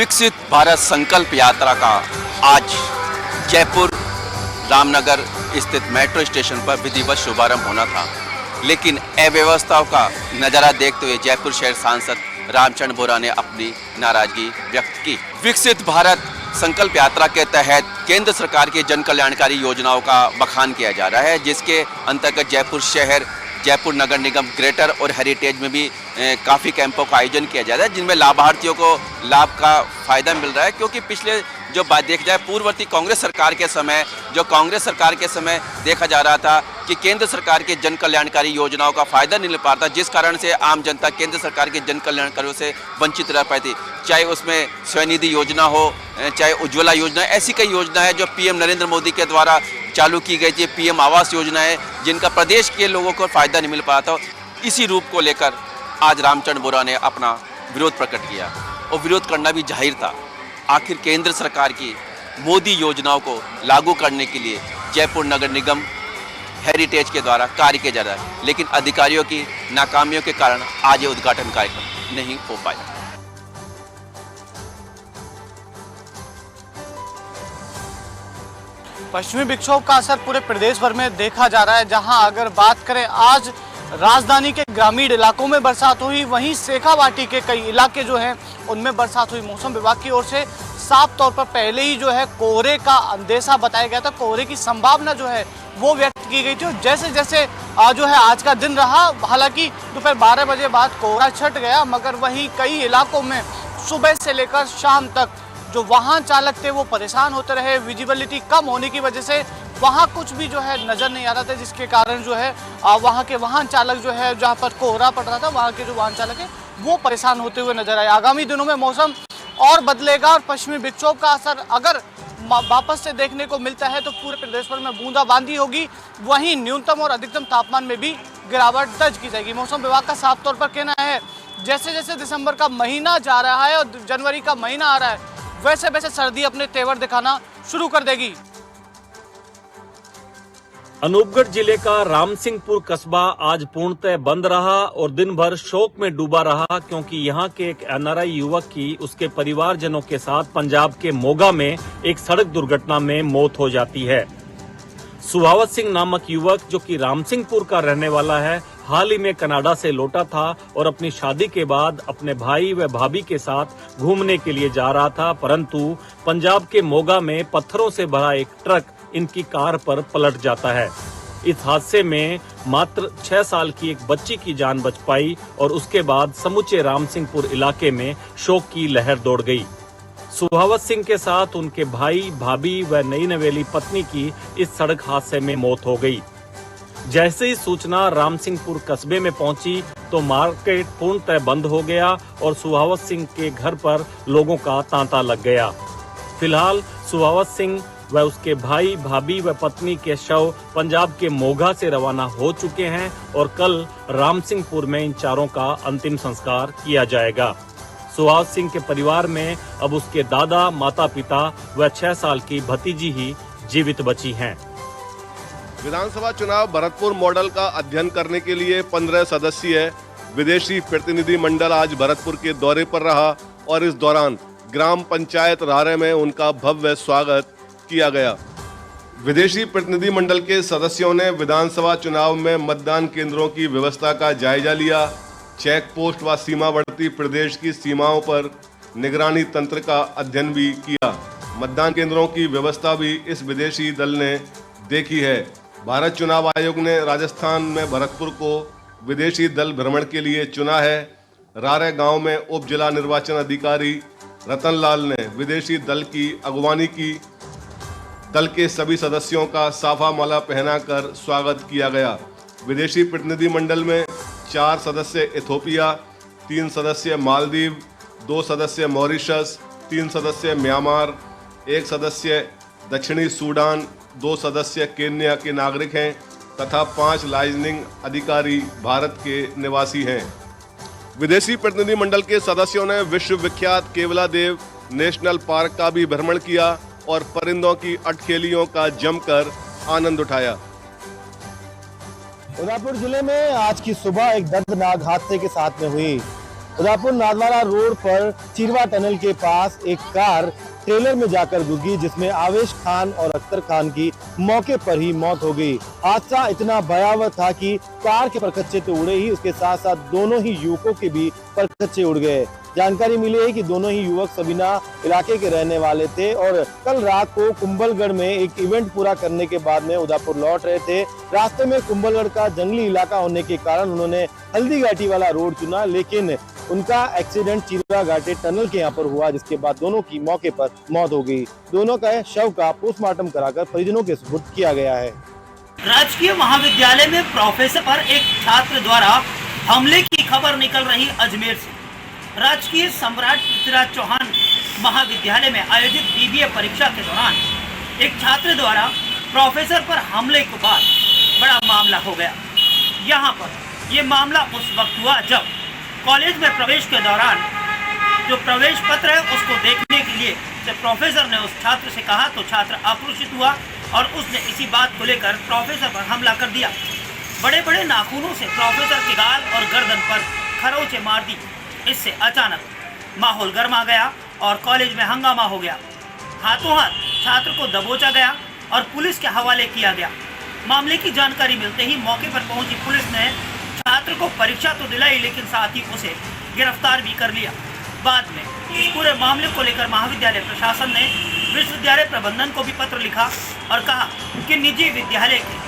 विकसित भारत संकल्प यात्रा का आज जयपुर रामनगर स्थित मेट्रो स्टेशन पर विधिवत शुभारंभ होना था, लेकिन अव्यवस्थाओं का नज़ारा देखते हुए जयपुर शहर सांसद रामचंद्र बोरा ने अपनी नाराजगी व्यक्त की। विकसित भारत संकल्प यात्रा के तहत केंद्र सरकार की जन कल्याणकारी योजनाओं का बखान किया जा रहा है, जिसके अंतर्गत जयपुर शहर, जयपुर नगर निगम ग्रेटर और हेरिटेज में भी काफ़ी कैंपों का आयोजन किया जा रहा है, जिनमें लाभार्थियों को लाभ का फ़ायदा मिल रहा है। क्योंकि पिछले जो बात देखा जाए पूर्ववर्ती कांग्रेस सरकार के समय देखा जा रहा था कि केंद्र सरकार के जन कल्याणकारी योजनाओं का फ़ायदा नहीं मिल पाता, जिस कारण से आम जनता केंद्र सरकार के जन कल्याणकारियों से वंचित रह पाती। चाहे उसमें स्वनिधि योजना हो, चाहे उज्ज्वला योजना, ऐसी कई योजना है जो पीएम नरेंद्र मोदी के द्वारा चालू की गई थी। पीएम आवास योजना है, जिनका प्रदेश के लोगों को फ़ायदा नहीं मिल पाता। इसी रूप को लेकर आज रामचंद्र बोरा ने अपना विरोध प्रकट किया, और विरोध करना भी जाहिर था। आखिर केंद्र सरकार की मोदी योजनाओं को लागू करने के लिए जयपुर नगर निगम हेरिटेज के द्वारा कार्य किया जा रहा है, लेकिन अधिकारियों की नाकामियों के कारण आज ये उद्घाटन कार्यक्रम नहीं हो पाया। पश्चिमी विक्षोभ का असर पूरे प्रदेश भर में देखा जा रहा है। जहां अगर बात करें आज राजधानी के ग्रामीण इलाकों में बरसात हुई, वहीं शेखावाटी के कई इलाके जो हैं उनमें बरसात हुई। मौसम विभाग की ओर से साफ तौर पर पहले ही जो है कोहरे का अंदेशा बताया गया था, कोहरे की संभावना जो है वो व्यक्त की गई थी। और जैसे जैसे जो है आज का दिन रहा, हालांकि दोपहर 12 बजे बाद कोहरा छट गया, मगर वहीं कई इलाकों में सुबह से लेकर शाम तक जो वाहन चालक थे वो परेशान होते रहे। विजिबिलिटी कम होने की वजह से वहाँ कुछ भी जो है नज़र नहीं आ रहा था, जिसके कारण जो है वहाँ के वाहन चालक जो है, जहाँ पर कोहरा पड़ रहा था, वहाँ के जो वाहन चालक है वो परेशान होते हुए नजर आए। आगामी दिनों में मौसम और बदलेगा और पश्चिमी विक्षोभ का असर अगर वापस से देखने को मिलता है तो पूरे प्रदेश भर में बूंदाबांदी होगी। वहीं न्यूनतम और अधिकतम तापमान में भी गिरावट दर्ज की जाएगी। मौसम विभाग का साफ तौर पर कहना है जैसे जैसे दिसंबर का महीना जा रहा है और जनवरी का महीना आ रहा है, वैसे वैसे सर्दी अपने तेवर दिखाना शुरू कर देगी। अनूपगढ़ जिले का रामसिंहपुर कस्बा आज पूर्णतः बंद रहा और दिन भर शोक में डूबा रहा, क्योंकि यहां के एक एनआरआई युवक की उसके परिवारजनों के साथ पंजाब के मोगा में एक सड़क दुर्घटना में मौत हो जाती है। सुहावत सिंह नामक युवक, जो कि रामसिंहपुर का रहने वाला है, हाल ही में कनाडा से लौटा था और अपनी शादी के बाद अपने भाई व भाभी के साथ घूमने के लिए जा रहा था, परंतु पंजाब के मोगा में पत्थरों से भरा एक ट्रक इनकी कार पर पलट जाता है। इस हादसे में मात्र 6 साल की एक बच्ची की जान बच पाई और उसके बाद समूचे रामसिंहपुर इलाके में शोक की लहर दौड़ गई। सुहावत सिंह के साथ उनके भाई, भाभी व नई नवेली पत्नी की इस सड़क हादसे में मौत हो गई। जैसे ही सूचना रामसिंहपुर कस्बे में पहुंची तो मार्केट पूर्णतः बंद हो गया और सुहावत सिंह के घर पर लोगों का तांता लग गया। फिलहाल सुहावत सिंह व उसके भाई, भाभी व पत्नी के शव पंजाब के मोगा से रवाना हो चुके हैं और कल रामसिंहपुर में इन चारों का अंतिम संस्कार किया जाएगा। सुहावत सिंह के परिवार में अब उसके दादा, माता पिता व 6 साल की भतीजी ही जीवित बची हैं। विधानसभा चुनाव भरतपुर मॉडल का अध्ययन करने के लिए 15 सदस्यीय विदेशी प्रतिनिधि मंडल आज भरतपुर के दौरे पर रहा और इस दौरान ग्राम पंचायत रारे में उनका भव्य स्वागत किया गया। विदेशी प्रतिनिधि मंडल के सदस्यों ने विधानसभा चुनाव में मतदान केंद्रों की व्यवस्था का जायजा लिया, चेक पोस्ट व सीमावर्ती प्रदेश की सीमाओं पर निगरानी तंत्र का अध्ययन भी किया। मतदान केंद्रों की व्यवस्था भी इस विदेशी दल ने देखी है। भारत चुनाव आयोग ने राजस्थान में भरतपुर को विदेशी दल भ्रमण के लिए चुना है। रारे गांव में उप जिला निर्वाचन अधिकारी रतनलाल ने विदेशी दल की अगवानी की। दल के सभी सदस्यों का साफा माला पहनाकर स्वागत किया गया। विदेशी प्रतिनिधि मंडल में 4 सदस्य इथोपिया, 3 सदस्य मालदीव, 2 सदस्य मॉरिशस, 3 सदस्य म्यांमार, 1 सदस्य दक्षिणी सूडान, 2 सदस्य केन्या के नागरिक हैं तथा 5 लाइजनिंग अधिकारी भारत के निवासी हैं। विदेशी प्रतिनिधि मंडल के सदस्यों ने विश्व विख्यात केवलादेव नेशनल पार्क का भी भ्रमण किया और परिंदों की अटखेलियों का जमकर आनंद उठाया। उदयपुर जिले में आज की सुबह एक दर्दनाक हादसे के साथ में हुई। उदयपुर नादवारा रोड पर चिरवा टनल के पास एक कार ट्रेलर में जाकर घुस गई, जिसमें आवेश खान और अख्तर खान की मौके पर ही मौत हो गई। हादसा इतना भयावह था कि कार के परखच्चे तो उड़े ही, उसके साथ साथ दोनों ही युवकों के भी परखच्चे उड़ गए। जानकारी मिली है कि दोनों ही युवक सबीना इलाके के रहने वाले थे और कल रात को कुंभलगढ़ में एक इवेंट पूरा करने के बाद में उदयपुर लौट रहे थे। रास्ते में कुंभलगढ़ का जंगली इलाका होने के कारण उन्होंने हल्दी घाटी वाला रोड चुना, लेकिन उनका एक्सीडेंट चिरवा घाटी टनल के यहाँ पर हुआ, जिसके बाद दोनों की मौके पर मौत हो गई। दोनों का शव का पोस्टमार्टम कराकर परिजनों के सुपुर्द किया गया है। राजकीय महाविद्यालय में प्रोफेसर पर एक छात्र द्वारा हमले की खबर निकल रही अजमेर से। राजकीय सम्राट पृथ्वीराज चौहान महाविद्यालय में आयोजित बीबीए परीक्षा के दौरान एक छात्र द्वारा प्रोफेसर पर हमले के बाद बड़ा मामला हो गया। यहाँ पर ये मामला उस वक्त हुआ जब कॉलेज में प्रवेश के दौरान जो प्रवेश पत्र है उसको देखने के लिए जब प्रोफेसर ने उस छात्र से कहा तो छात्र आक्रोशित हुआ और उसने इसी बात को लेकर प्रोफेसर पर हमला कर दिया। बड़े बड़े नाखूनों से प्रोफेसर के गाल और गर्दन पर खरोंचे मार दी। इससे अचानक माहौल गर्मा गया और कॉलेज में हंगामा हो गया। हाथों हाथ छात्र को दबोचा गया और पुलिस के हवाले किया गया। मामले की जानकारी मिलते ही मौके पर पहुंची पुलिस ने छात्र को परीक्षा तो दिलाई, लेकिन साथ ही उसे गिरफ्तार भी कर लिया। बाद में इस पूरे मामले को लेकर महाविद्यालय प्रशासन ने विश्वविद्यालय प्रबंधन को भी पत्र लिखा और कहा कि निजी विद्यालय के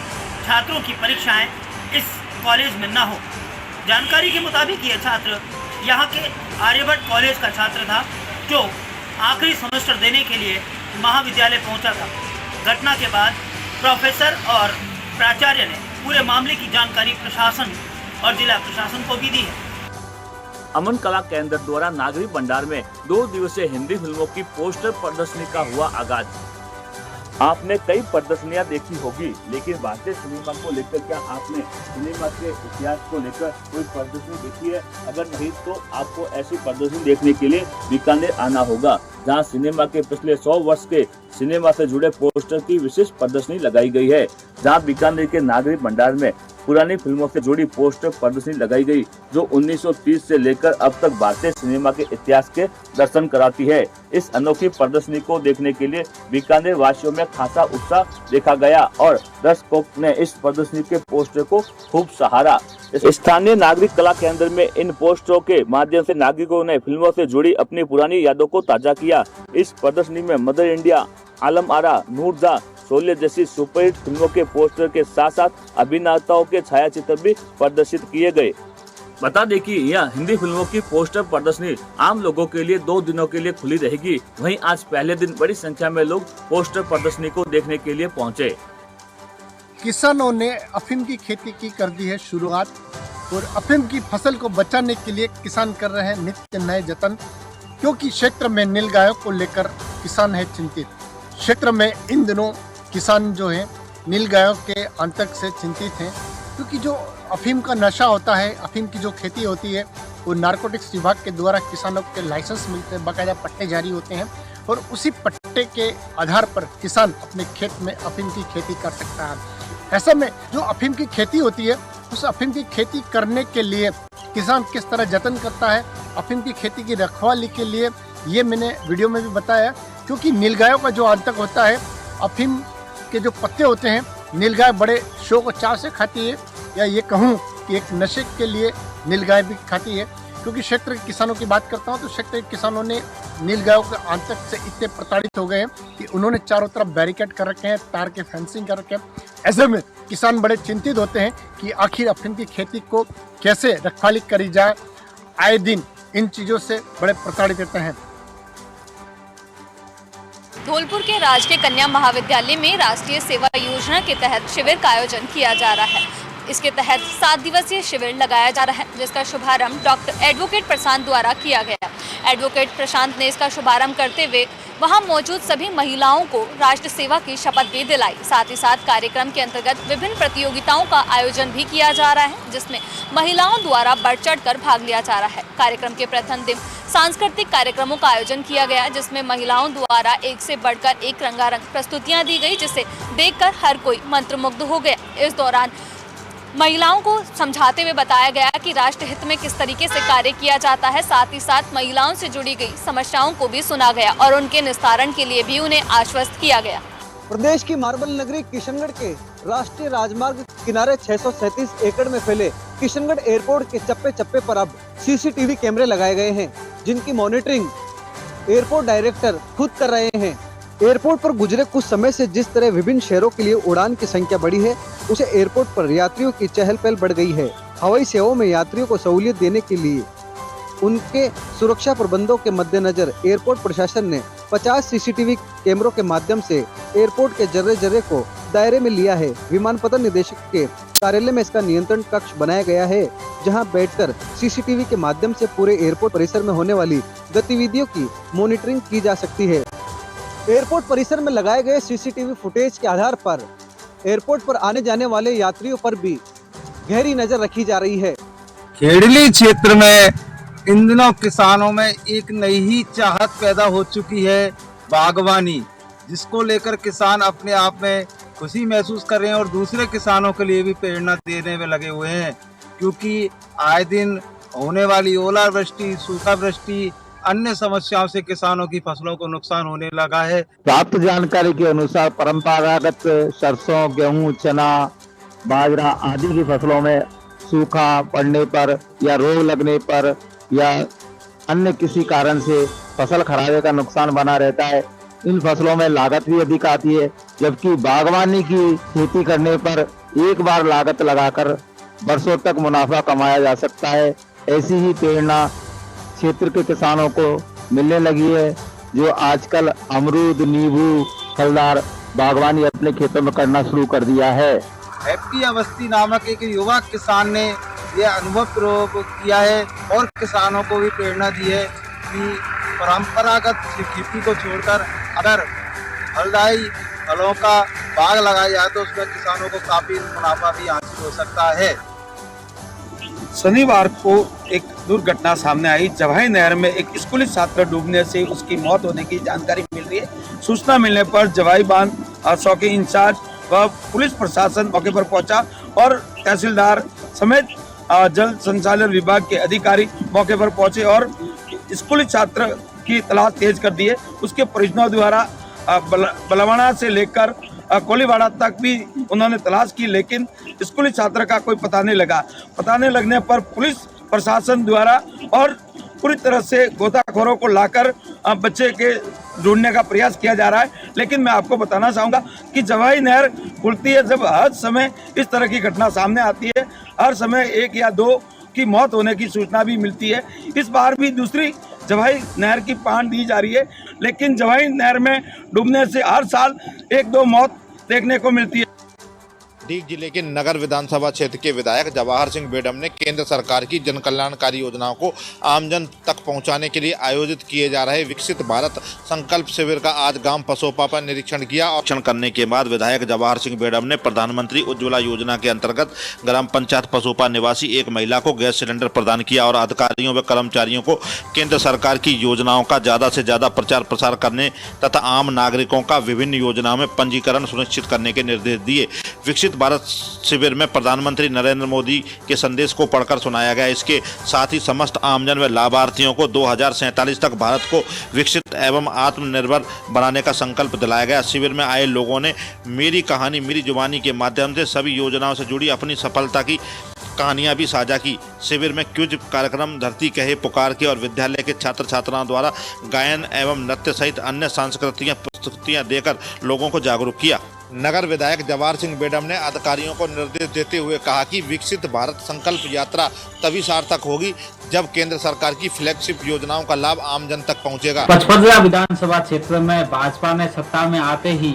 छात्रों की परीक्षाएं इस कॉलेज में न हो। जानकारी के मुताबिक ये छात्र यहाँ के आर्यभट्ट कॉलेज का छात्र था जो आखिरी सेमेस्टर देने के लिए महाविद्यालय पहुँचा था। घटना के बाद प्रोफेसर और प्राचार्य ने पूरे मामले की जानकारी प्रशासन और जिला प्रशासन को भी दी है। अमन कला केंद्र द्वारा नागरिक भंडार में 2 दिवसीय हिंदी फिल्मों की पोस्टर प्रदर्शनी का हुआ आगाज। आपने कई प्रदर्शनियां देखी होगी, लेकिन भारतीय सिनेमा को लेकर क्या आपने सिनेमा के इतिहास को लेकर कोई प्रदर्शनी देखी है? अगर नहीं तो आपको ऐसी प्रदर्शनी देखने के लिए बीकानेर आना होगा, जहां सिनेमा के पिछले 100 वर्ष के सिनेमा से जुड़े पोस्टर की विशेष प्रदर्शनी लगाई गई है। जहां बीकानेर के नागरिक भंडार में पुरानी फिल्मों से जुड़ी पोस्टर प्रदर्शनी लगाई गई, जो 1930 से लेकर अब तक भारतीय सिनेमा के इतिहास के दर्शन कराती है। इस अनोखी प्रदर्शनी को देखने के लिए बीकानेर वासियों में खासा उत्साह देखा गया और दर्शकों ने इस प्रदर्शनी के पोस्टर को खूब सहारा। स्थानीय नागरिक कला केंद्र में इन पोस्टरों के माध्यम से नागरिकों ने फिल्मों से जुड़ी अपनी पुरानी यादों को ताजा किया। इस प्रदर्शनी में मदर इंडिया, आलम आरा, नूरजहां, शोले जैसी सुपरहिट फिल्मों के पोस्टर के साथ साथ अभिनेताओं के छायाचित्र भी प्रदर्शित किए गए। बता दें कि यह हिंदी फिल्मों की पोस्टर प्रदर्शनी आम लोगों के लिए 2 दिनों के लिए खुली रहेगी। वहीं आज पहले दिन बड़ी संख्या में लोग पोस्टर प्रदर्शनी को देखने के लिए पहुंचे। किसानों ने अफीम की खेती की कर दी है शुरुआत और अफीम की फसल को बचाने के लिए किसान कर रहे हैं नित्य नए जतन, क्योंकि क्षेत्र में नीलगायों को लेकर किसान है चिंतित। क्षेत्र में इन दिनों किसान जो है नीलगायों के आतंक से चिंतित हैं, क्योंकि जो अफीम का नशा होता है, अफीम की जो खेती होती है वो नारकोटिक्स विभाग के द्वारा किसानों के लाइसेंस मिलते हैं, बाकायदा पट्टे जारी होते हैं और उसी पट्टे के आधार पर किसान अपने खेत में अफीम की खेती कर सकता है। ऐसे में जो अफीम की खेती होती है, उस अफीम की खेती करने के लिए किसान किस तरह जतन करता है, अफीम की खेती की रखवाली के लिए, ये मैंने वीडियो में भी बताया। क्योंकि नीलगायों का जो आतंक होता है, अफीम के जो पत्ते होते हैं नीलगाय बड़े शौक और चाव से खाती है, या ये कहूँ कि एक नशे के लिए नीलगाय भी खाती है। क्योंकि क्षेत्र के किसानों की बात करता हूँ तो क्षेत्र के किसानों ने नीलगायों के आतंक से इतने प्रताड़ित हो गए हैं कि उन्होंने चारों तरफ बैरिकेड कर रखे हैं, तार के फेंसिंग कर रखे हैं। ऐसे में किसान बड़े चिंतित होते हैं कि आखिर अफीम की खेती को कैसे रखवाली करी जाए। आए दिन इन चीज़ों से बड़े प्रताड़ित रहते हैं। धौलपुर के राजकीय कन्या महाविद्यालय में राष्ट्रीय सेवा योजना के तहत शिविर का आयोजन किया जा रहा है। इसके तहत 7 दिवसीय शिविर लगाया जा रहा है, जिसका शुभारंभ डॉक्टर एडवोकेट प्रशांत द्वारा किया गया। एडवोकेट प्रशांत ने इसका शुभारंभ करते हुए वहां मौजूद सभी महिलाओं को राष्ट्र सेवा की शपथ भी दिलाई। साथ ही साथ कार्यक्रम के अंतर्गत विभिन्न प्रतियोगिताओं का आयोजन भी किया जा रहा है, जिसमें महिलाओं द्वारा बढ़ चढ़कर भाग लिया जा रहा है। कार्यक्रम के प्रथम दिन सांस्कृतिक कार्यक्रमों का आयोजन किया गया, जिसमें महिलाओं द्वारा एक से बढ़कर एक रंगारंग प्रस्तुतियां दी गई, जिसे देखकर हर कोई मंत्रमुग्ध हो गया। इस दौरान महिलाओं को समझाते हुए बताया गया कि राष्ट्र हित में किस तरीके से कार्य किया जाता है। साथ ही साथ महिलाओं से जुड़ी गई समस्याओं को भी सुना गया और उनके निस्तारण के लिए भी उन्हें आश्वस्त किया गया। प्रदेश की मार्बल नगरी किशनगढ़ के राष्ट्रीय राजमार्ग किनारे 637 एकड़ में फैले किशनगढ़ एयरपोर्ट के चप्पे चप्पे पर अब सीसीटीवी कैमरे लगाए गए हैं, जिनकी मॉनिटरिंग एयरपोर्ट डायरेक्टर खुद कर रहे हैं। एयरपोर्ट पर गुजरे कुछ समय से जिस तरह विभिन्न शहरों के लिए उड़ान की संख्या बढ़ी है, उसे एयरपोर्ट पर यात्रियों की चहल पहल बढ़ गई है। हवाई सेवाओं में यात्रियों को सहूलियत देने के लिए उनके सुरक्षा प्रबंधों के मद्देनजर एयरपोर्ट प्रशासन ने 50 सीसीटीवी कैमरों के माध्यम से एयरपोर्ट के जर्रे जर्रे को दायरे में लिया है। विमानपत्तन निदेशक के कार्यालय में इसका नियंत्रण कक्ष बनाया गया है, जहां बैठकर सीसीटीवी के माध्यम से पूरे एयरपोर्ट परिसर में होने वाली गतिविधियों की मॉनिटरिंग की जा सकती है। एयरपोर्ट परिसर में लगाए गए सीसीटीवी फुटेज के आधार पर एयरपोर्ट पर आने जाने वाले यात्रियों पर भी गहरी नजर रखी जा रही है। खेड़ली क्षेत्र में इन दिनों किसानों में एक नई ही चाहत पैदा हो चुकी है, बागवानी, जिसको लेकर किसान अपने आप में खुशी महसूस कर रहे हैं और दूसरे किसानों के लिए भी प्रेरणा देने में लगे हुए हैं, क्योंकि आए दिन होने वाली ओलावृष्टि, सूखा वृष्टि, अन्य समस्याओं से किसानों की फसलों को नुकसान होने लगा है। प्राप्त जानकारी के अनुसार परंपरागत सरसों, गेहूं, चना, बाजरा आदि की फसलों में सूखा पड़ने पर या रोग लगने पर या अन्य किसी कारण से फसल खराबे का नुकसान बना रहता है। इन फसलों में लागत भी अधिक आती है, जबकि बागवानी की खेती करने पर एक बार लागत लगाकर वर्षों तक मुनाफा कमाया जा सकता है। ऐसी ही प्रेरणा क्षेत्र के किसानों को मिलने लगी है, जो आजकल अमरूद, नींबू, फलदार बागवानी अपने खेतों में करना शुरू कर दिया है। हैप्पी अवस्थी नामक एक युवा किसान ने यह अनुभव प्रयोग किया है और किसानों को भी प्रेरणा दी है कि परंपरागत खेती को छोड़कर अगर फलदायी फलों का बाग लगाया जाए तो उसमें किसानों को काफी मुनाफा भी हासिल हो सकता है। शनिवार को एक दुर्घटना सामने आई। जवाई नहर में एक स्कूली छात्र डूबने से उसकी मौत होने की जानकारी मिल रही है। सूचना मिलने पर जवाई बांध चौकी इंचार्ज व पुलिस प्रशासन मौके पर पहुंचा और तहसीलदार समेत जल संचालन विभाग के अधिकारी मौके पर पहुंचे और स्कूली छात्र की तलाश तेज कर दी है। उसके परिजनों द्वारा बलवाड़ा से लेकर कोलीवाड़ा तक भी उन्होंने तलाश की, लेकिन स्कूली छात्र का कोई पता नहीं लगा। पता नहीं लगने पर पुलिस प्रशासन द्वारा और पूरी तरह से गोताखोरों को लाकर बच्चे के ढूंढने का प्रयास किया जा रहा है। लेकिन मैं आपको बताना चाहूँगा कि जवाई नहर खुलती है जब हर समय इस तरह की घटना सामने आती है, हर समय 1 या 2 की मौत होने की सूचना भी मिलती है। इस बार भी दूसरी जवाई नहर की पहचान दी जा रही है, लेकिन जवाई नहर में डूबने से हर साल 1-2 मौत देखने को मिलती है। डीग जिले के नगर विधानसभा क्षेत्र के विधायक जवाहर सिंह बेडम ने केंद्र सरकार की जन कल्याणकारी योजनाओं को आमजन तक पहुंचाने के लिए आयोजित किए जा रहे विकसित भारत संकल्प शिविर का आज गांव पसोपा पर निरीक्षण किया। और निरीक्षण करने के बाद विधायक जवाहर सिंह बेडम ने प्रधानमंत्री उज्ज्वला योजना के अंतर्गत ग्राम पंचायत पसोपा निवासी एक महिला को गैस सिलेंडर प्रदान किया और अधिकारियों व कर्मचारियों को केंद्र सरकार की योजनाओं का ज्यादा से ज्यादा प्रचार प्रसार करने तथा आम नागरिकों का विभिन्न योजनाओं में पंजीकरण सुनिश्चित करने के निर्देश दिए। विकसित भारत शिविर में प्रधानमंत्री नरेंद्र मोदी के संदेश को पढ़कर सुनाया गया। इसके साथ ही समस्त आमजन व लाभार्थियों को 2047 तक भारत को विकसित एवं आत्मनिर्भर बनाने का संकल्प दिलाया गया। शिविर में आए लोगों ने मेरी कहानी मेरी जुबानी के माध्यम से सभी योजनाओं से जुड़ी अपनी सफलता की कहानियां भी साझा की। शिविर में क्विज कार्यक्रम, धरती कहे पुकार के और विद्यालय के छात्र छात्राओं द्वारा गायन एवं नृत्य सहित अन्य सांस्कृतिक प्रस्तुतियां देकर लोगों को जागरूक किया। नगर विधायक जवाहर सिंह बेडम ने अधिकारियों को निर्देश देते हुए कहा कि विकसित भारत संकल्प यात्रा तभी सार्थक होगी जब केंद्र सरकार की फ्लैगशिप योजनाओं का लाभ आमजन तक पहुंचेगा। पचपदरा विधानसभा क्षेत्र में भाजपा ने सत्ता में आते ही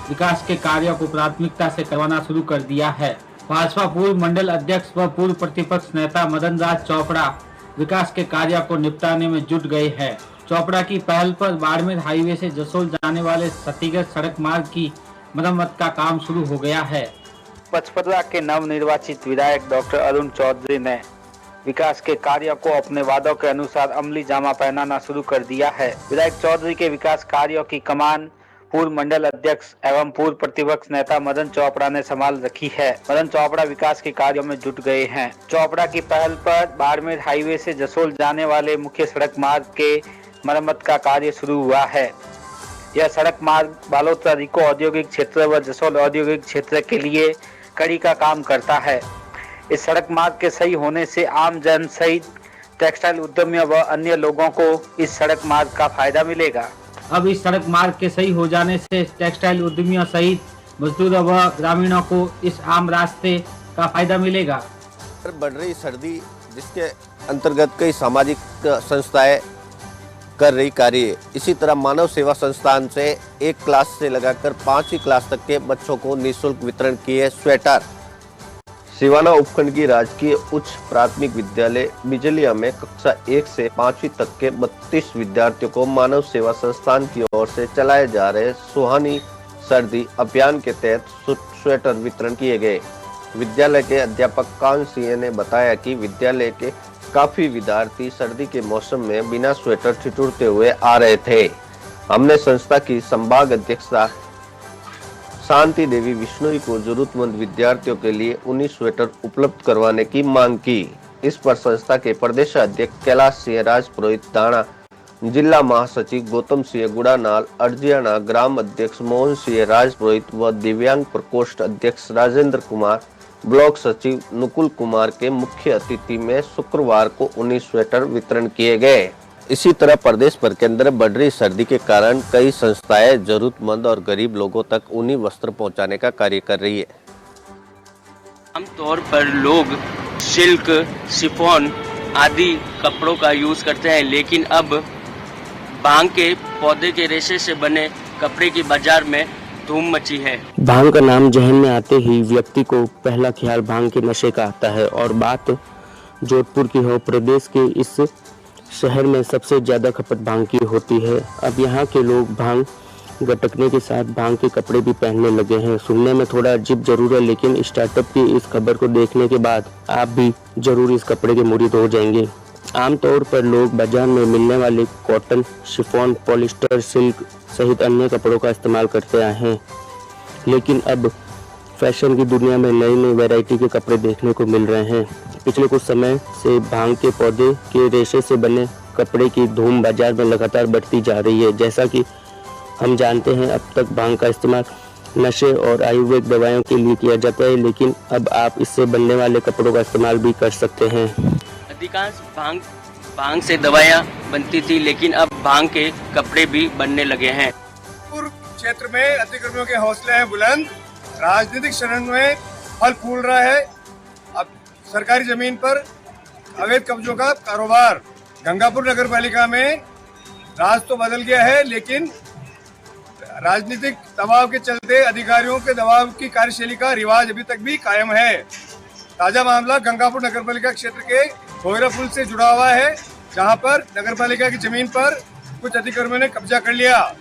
विकास के कार्यों को प्राथमिकता से करवाना शुरू कर दिया है। भाजपा पूर्व मंडल अध्यक्ष व पूर्व प्रतिपक्ष नेता मदन राज चोपड़ा विकास के कार्यों को निपटाने में जुट गए हैं। चोपड़ा की पहल पर बाड़मेर हाईवे से जसोल जाने वाले क्षतिग्रस्त सड़क मार्ग की मरम्मत का काम शुरू हो गया है। पचपदरा के नवनिर्वाचित विधायक डॉक्टर अरुण चौधरी ने विकास के कार्यों को अपने वादों के अनुसार अमली जामा पहनाना शुरू कर दिया है। विधायक चौधरी के विकास कार्यों की कमान पूर्व मंडल अध्यक्ष एवं पूर्व प्रतिपक्ष नेता मदन चौपड़ा ने संभाल रखी है। मदन चौपड़ा विकास के कार्यों में जुट गए हैं। चौपड़ा की पहल पर बाड़मेर हाईवे से जसोल जाने वाले मुख्य सड़क मार्ग के मरम्मत का कार्य शुरू हुआ है। यह सड़क मार्ग बालोतरा रिको औद्योगिक क्षेत्र व जसोल औद्योगिक क्षेत्र के लिए कड़ी का काम करता है। इस सड़क मार्ग के सही होने से आम जन सहित टेक्सटाइल उद्यमियों व अन्य लोगों को इस सड़क मार्ग का फायदा मिलेगा। अब इस सड़क मार्ग के सही हो जाने से टेक्सटाइल उद्यमियों सहित मजदूरों व ग्रामीणों को इस आम रास्ते का फायदा मिलेगा। बढ़ रही सर्दी जिसके अंतर्गत कई सामाजिक संस्थाएं कर रही कार्य, इसी तरह मानव सेवा संस्थान से 1 क्लास से लगाकर 5वीं क्लास तक के बच्चों को निःशुल्क वितरण किए स्वेटर। सिवाना उपखंड की राजकीय उच्च प्राथमिक विद्यालय बिजलिया में कक्षा 1 से 5वीं तक के 32 विद्यार्थियों को मानव सेवा संस्थान की ओर से चलाए जा रहे सुहानी सर्दी अभियान के तहत स्वेटर वितरण किए गए। विद्यालय के अध्यापक कान सिंह ने बताया कि विद्यालय के काफी विद्यार्थी सर्दी के मौसम में बिना स्वेटर ठिठुरते हुए आ रहे थे। हमने संस्था की संभाग अध्यक्षा शांति देवी विश्नोई को जरूरतमंद विद्यार्थियों के लिए 19 स्वेटर उपलब्ध करवाने की मांग की। इस पर संस्था के प्रदेश अध्यक्ष कैलाश सिंह राजपुरोहित दाणा, जिला महासचिव गौतम सिंह गुड़ानाल, अर्जियाना ग्राम अध्यक्ष मोहन सिंह राजपुरोहित व दिव्यांग प्रकोष्ठ अध्यक्ष राजेंद्र कुमार, ब्लॉक सचिव नुकुल कुमार के मुख्य अतिथि में शुक्रवार को 19 स्वेटर वितरण किए गए। इसी तरह प्रदेश भर के अंदर बढ़ रही सर्दी के कारण कई संस्थाएं जरूरतमंद और गरीब लोगों तक ऊनी वस्त्र पहुंचाने का कार्य कर रही है। आमतौर पर लोग सिल्क, शिफॉन आदि कपड़ों का यूज करते हैं, लेकिन अब भांग के पौधे के रेशे से बने कपड़े की बाजार में धूम मची है। भांग का नाम जहन में आते ही व्यक्ति को पहला ख्याल भांग के नशे का आता है। और बात जोधपुर की हो, प्रदेश के इस शहर में सबसे ज्यादा खपत भांग की होती है। अब यहाँ के लोग भांग गटकने के साथ भांग के कपड़े भी पहनने लगे हैं। सुनने में थोड़ा अजीब जरूर है, लेकिन स्टार्टअप की इस खबर को देखने के बाद आप भी जरूर इस कपड़े के मुरीद हो जाएंगे। आमतौर पर लोग बाजार में मिलने वाले कॉटन, शिफॉन, पॉलिस्टर, सिल्क सहित अन्य कपड़ों का इस्तेमाल करते आए हैं, लेकिन अब फैशन की दुनिया में नई नई वैरायटी के कपड़े देखने को मिल रहे हैं। पिछले कुछ समय से भांग के पौधे के रेशे से बने कपड़े की धूम बाजार में लगातार बढ़ती जा रही है। जैसा कि हम जानते हैं, अब तक भांग का इस्तेमाल नशे और आयुर्वेद दवाइयों के लिए किया जाता है, लेकिन अब आप इससे बनने वाले कपड़ों का इस्तेमाल भी कर सकते हैं। अधिकांश भांग से दवाइयाँ बनती थी, लेकिन अब भांग के कपड़े भी बनने लगे हैं। क्षेत्र में अतिक्रमणियों के हौसले हैं बुलंद, राजनीतिक शरण में फल फूल रहा है। अब सरकारी जमीन पर अवैध कब्जों का कारोबार। गंगापुर नगर पालिका में राज तो बदल गया है, लेकिन राजनीतिक दबाव के चलते अधिकारियों के दबाव की कार्यशैली का रिवाज अभी तक भी कायम है। ताजा मामला गंगापुर नगर पालिका क्षेत्र के खोयरा पुल से जुड़ा हुआ है, जहां पर नगर पालिका की जमीन पर कुछ अधिकारियों ने कब्जा कर लिया।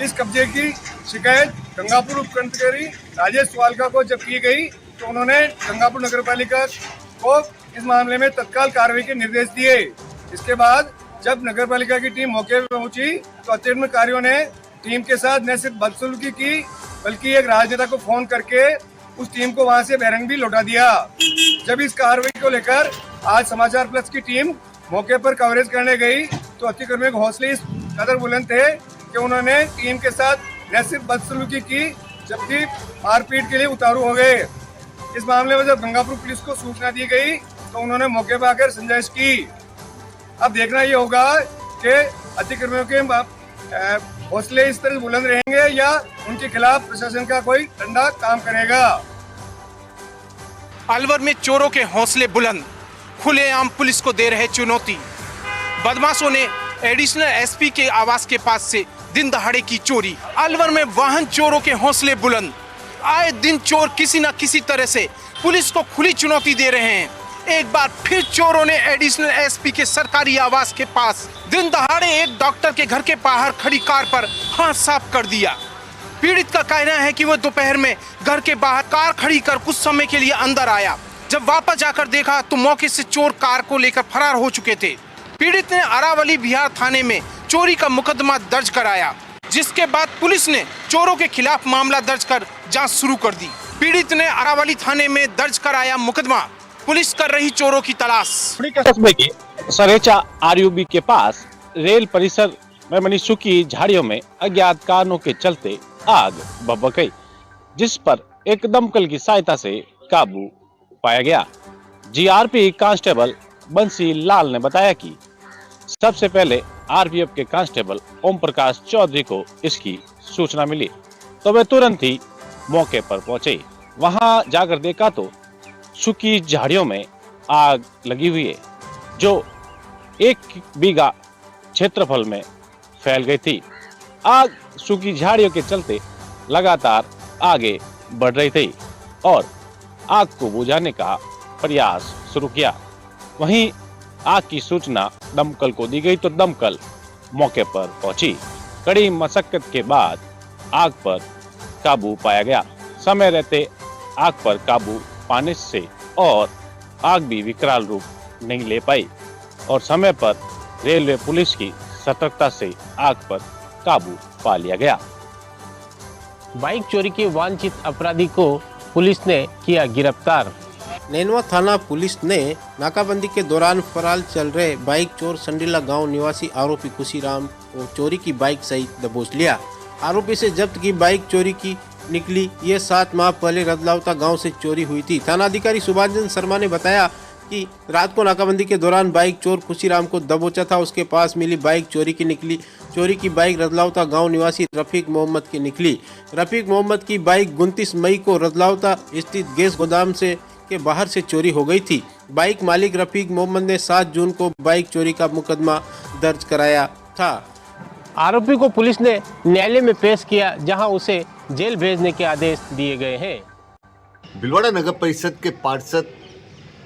इस कब्जे की शिकायत गंगापुर उपखंडाधिकारी राजेश सुवालका को जब की गई, तो उन्होंने गंगापुर नगर पालिका को इस मामले में तत्काल कार्रवाई के निर्देश दिए। इसके बाद जब नगर पालिका की टीम मौके पर पहुंची, तो अतिक्रमणकारियों ने टीम के साथ न सिर्फ बदसलूकी की, बल्कि एक राजनेता को फोन करके उस टीम को वहां से बैरंग भी लौटा दिया। जब इस कार्रवाई को लेकर आज समाचार प्लस की टीम मौके पर कवरेज करने गई, तो अतिक्रमण के हौसले इस कदर बुलंद थे कि उन्होंने टीम के साथ न सिर्फ बदसलूकी की, जबकि मारपीट के लिए उतारू हो गए। इस मामले में जब गंगापुर पुलिस को सूचना दी गई, तो उन्होंने मौके पर आकर समझाइश की। अब देखना ये होगा कि अतिक्रमणियों के हौसले इस तरह बुलंद रहेंगे या उनके खिलाफ प्रशासन का कोई डंडा काम करेगा। अलवर में चोरों के हौसले बुलंद, खुलेआम पुलिस को दे रहे चुनौती। बदमाशों ने एडिशनल एसपी के आवास के पास से दिन दहाड़े की चोरी। अलवर में वाहन चोरों के हौसले बुलंद, आए दिन चोर किसी न किसी तरह से पुलिस को खुली चुनौती दे रहे हैं। एक बार फिर चोरों ने एडिशनल एसपी के सरकारी आवास के पास दिन दहाड़े एक डॉक्टर के घर के बाहर खड़ी कार पर हाथ साफ कर दिया। पीड़ित का कहना है कि वो दोपहर में घर के बाहर कार खड़ी कर कुछ समय के लिए अंदर आया। जब वापस जाकर देखा तो मौके से चोर कार को लेकर फरार हो चुके थे। पीड़ित ने अरावली बिहार थाने में चोरी का मुकदमा दर्ज कराया, जिसके बाद पुलिस ने चोरों के खिलाफ मामला दर्ज कर जांच शुरू कर दी। पीड़ित ने अरावली थाने में दर्ज कराया मुकदमा। पुलिस कर रही चोरों की तलाश। कस्बे के सरेचा आरयूबी के पास रेल परिसर में बनी सूखी झाड़ियों में अज्ञात कारणों के चलते आग भभक गई, जिस पर एक दमकल की सहायता से काबू पाया गया। जीआरपी कांस्टेबल बंसी लाल ने बताया कि सबसे पहले आरपीएफ के कांस्टेबल ओम प्रकाश चौधरी को इसकी सूचना मिली तो वे तुरंत ही मौके पर पहुंचे। वहां जाकर देखा तो सूखी झाड़ियों में आग लगी हुई है, जो 1 बीघा क्षेत्रफल में फैल गई थी। आग सूखी झाड़ियों के चलते लगातार आगे बढ़ रही थी और आग को बुझाने का प्रयास शुरू किया। वहीं आग की सूचना दमकल को दी गई तो दमकल मौके पर पहुंची। कड़ी मशक्कत के बाद आग पर काबू पाया गया। समय रहते आग पर काबू पाने से और आग भी विकराल रूप नहीं ले पाई और समय पर रेलवे पुलिस की सतर्कता से आग पर काबू पा लिया गया। बाइक चोरी के वांछित अपराधी को पुलिस ने किया गिरफ्तार। नैनवा थाना पुलिस ने नाकाबंदी के दौरान फरार चल रहे बाइक चोर संडीला गांव निवासी आरोपी खुशीराम को चोरी की बाइक सहित दबोच लिया। आरोपी से जब्त की बाइक चोरी की निकली। ये 7 माह पहले रदलावता गांव से चोरी हुई थी। थानाधिकारी सुभाष शर्मा ने बताया कि रात को नाकाबंदी के दौरान बाइक चोर खुशीराम को दबोचा था। उसके पास मिली बाइक चोरी की निकली। चोरी की बाइक रदलावता गांव निवासी रफीक मोहम्मद की निकली। रफीक मोहम्मद की बाइक 29 मई को रदलावता स्थित गैस गोदाम से के बाहर से चोरी हो गई थी। बाइक मालिक रफीक मोहम्मद ने 7 जून को बाइक चोरी का मुकदमा दर्ज कराया था। आरोपी को पुलिस ने न्यायालय में पेश किया, जहां उसे जेल भेजने के आदेश दिए गए हैं। भीलवाड़ा नगर परिषद के पार्षद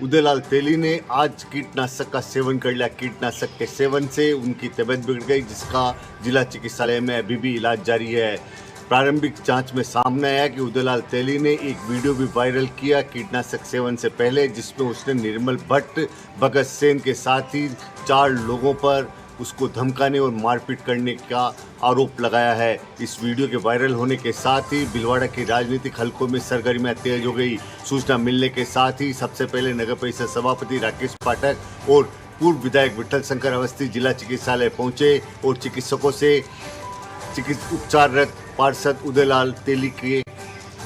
उदयलाल तेली ने आज कीटनाशक का सेवन कर लिया। कीटनाशक के सेवन से उनकी तबीयत बिगड़ गई, जिसका जिला चिकित्सालय में अभी भी इलाज जारी है। प्रारंभिक जांच में सामने आया कि उदयलाल तेली ने एक वीडियो भी वायरल किया कीटनाशक सेवन से पहले, जिसमें उसने निर्मल भट्ट, भगत सेन के साथ ही 4 लोगों पर उसको धमकाने और मारपीट करने का आरोप लगाया है। इस वीडियो के वायरल होने के साथ ही भीलवाड़ा के राजनीतिक हलकों में सरगर्मियां तेज हो गई। सूचना मिलने के साथ ही सबसे पहले नगर परिषद सभापति राकेश पाठक और पूर्व विधायक विठल शंकर अवस्थी जिला चिकित्सालय पहुंचे और चिकित्सकों से उपचाररत पार्षद उदयलाल तेली के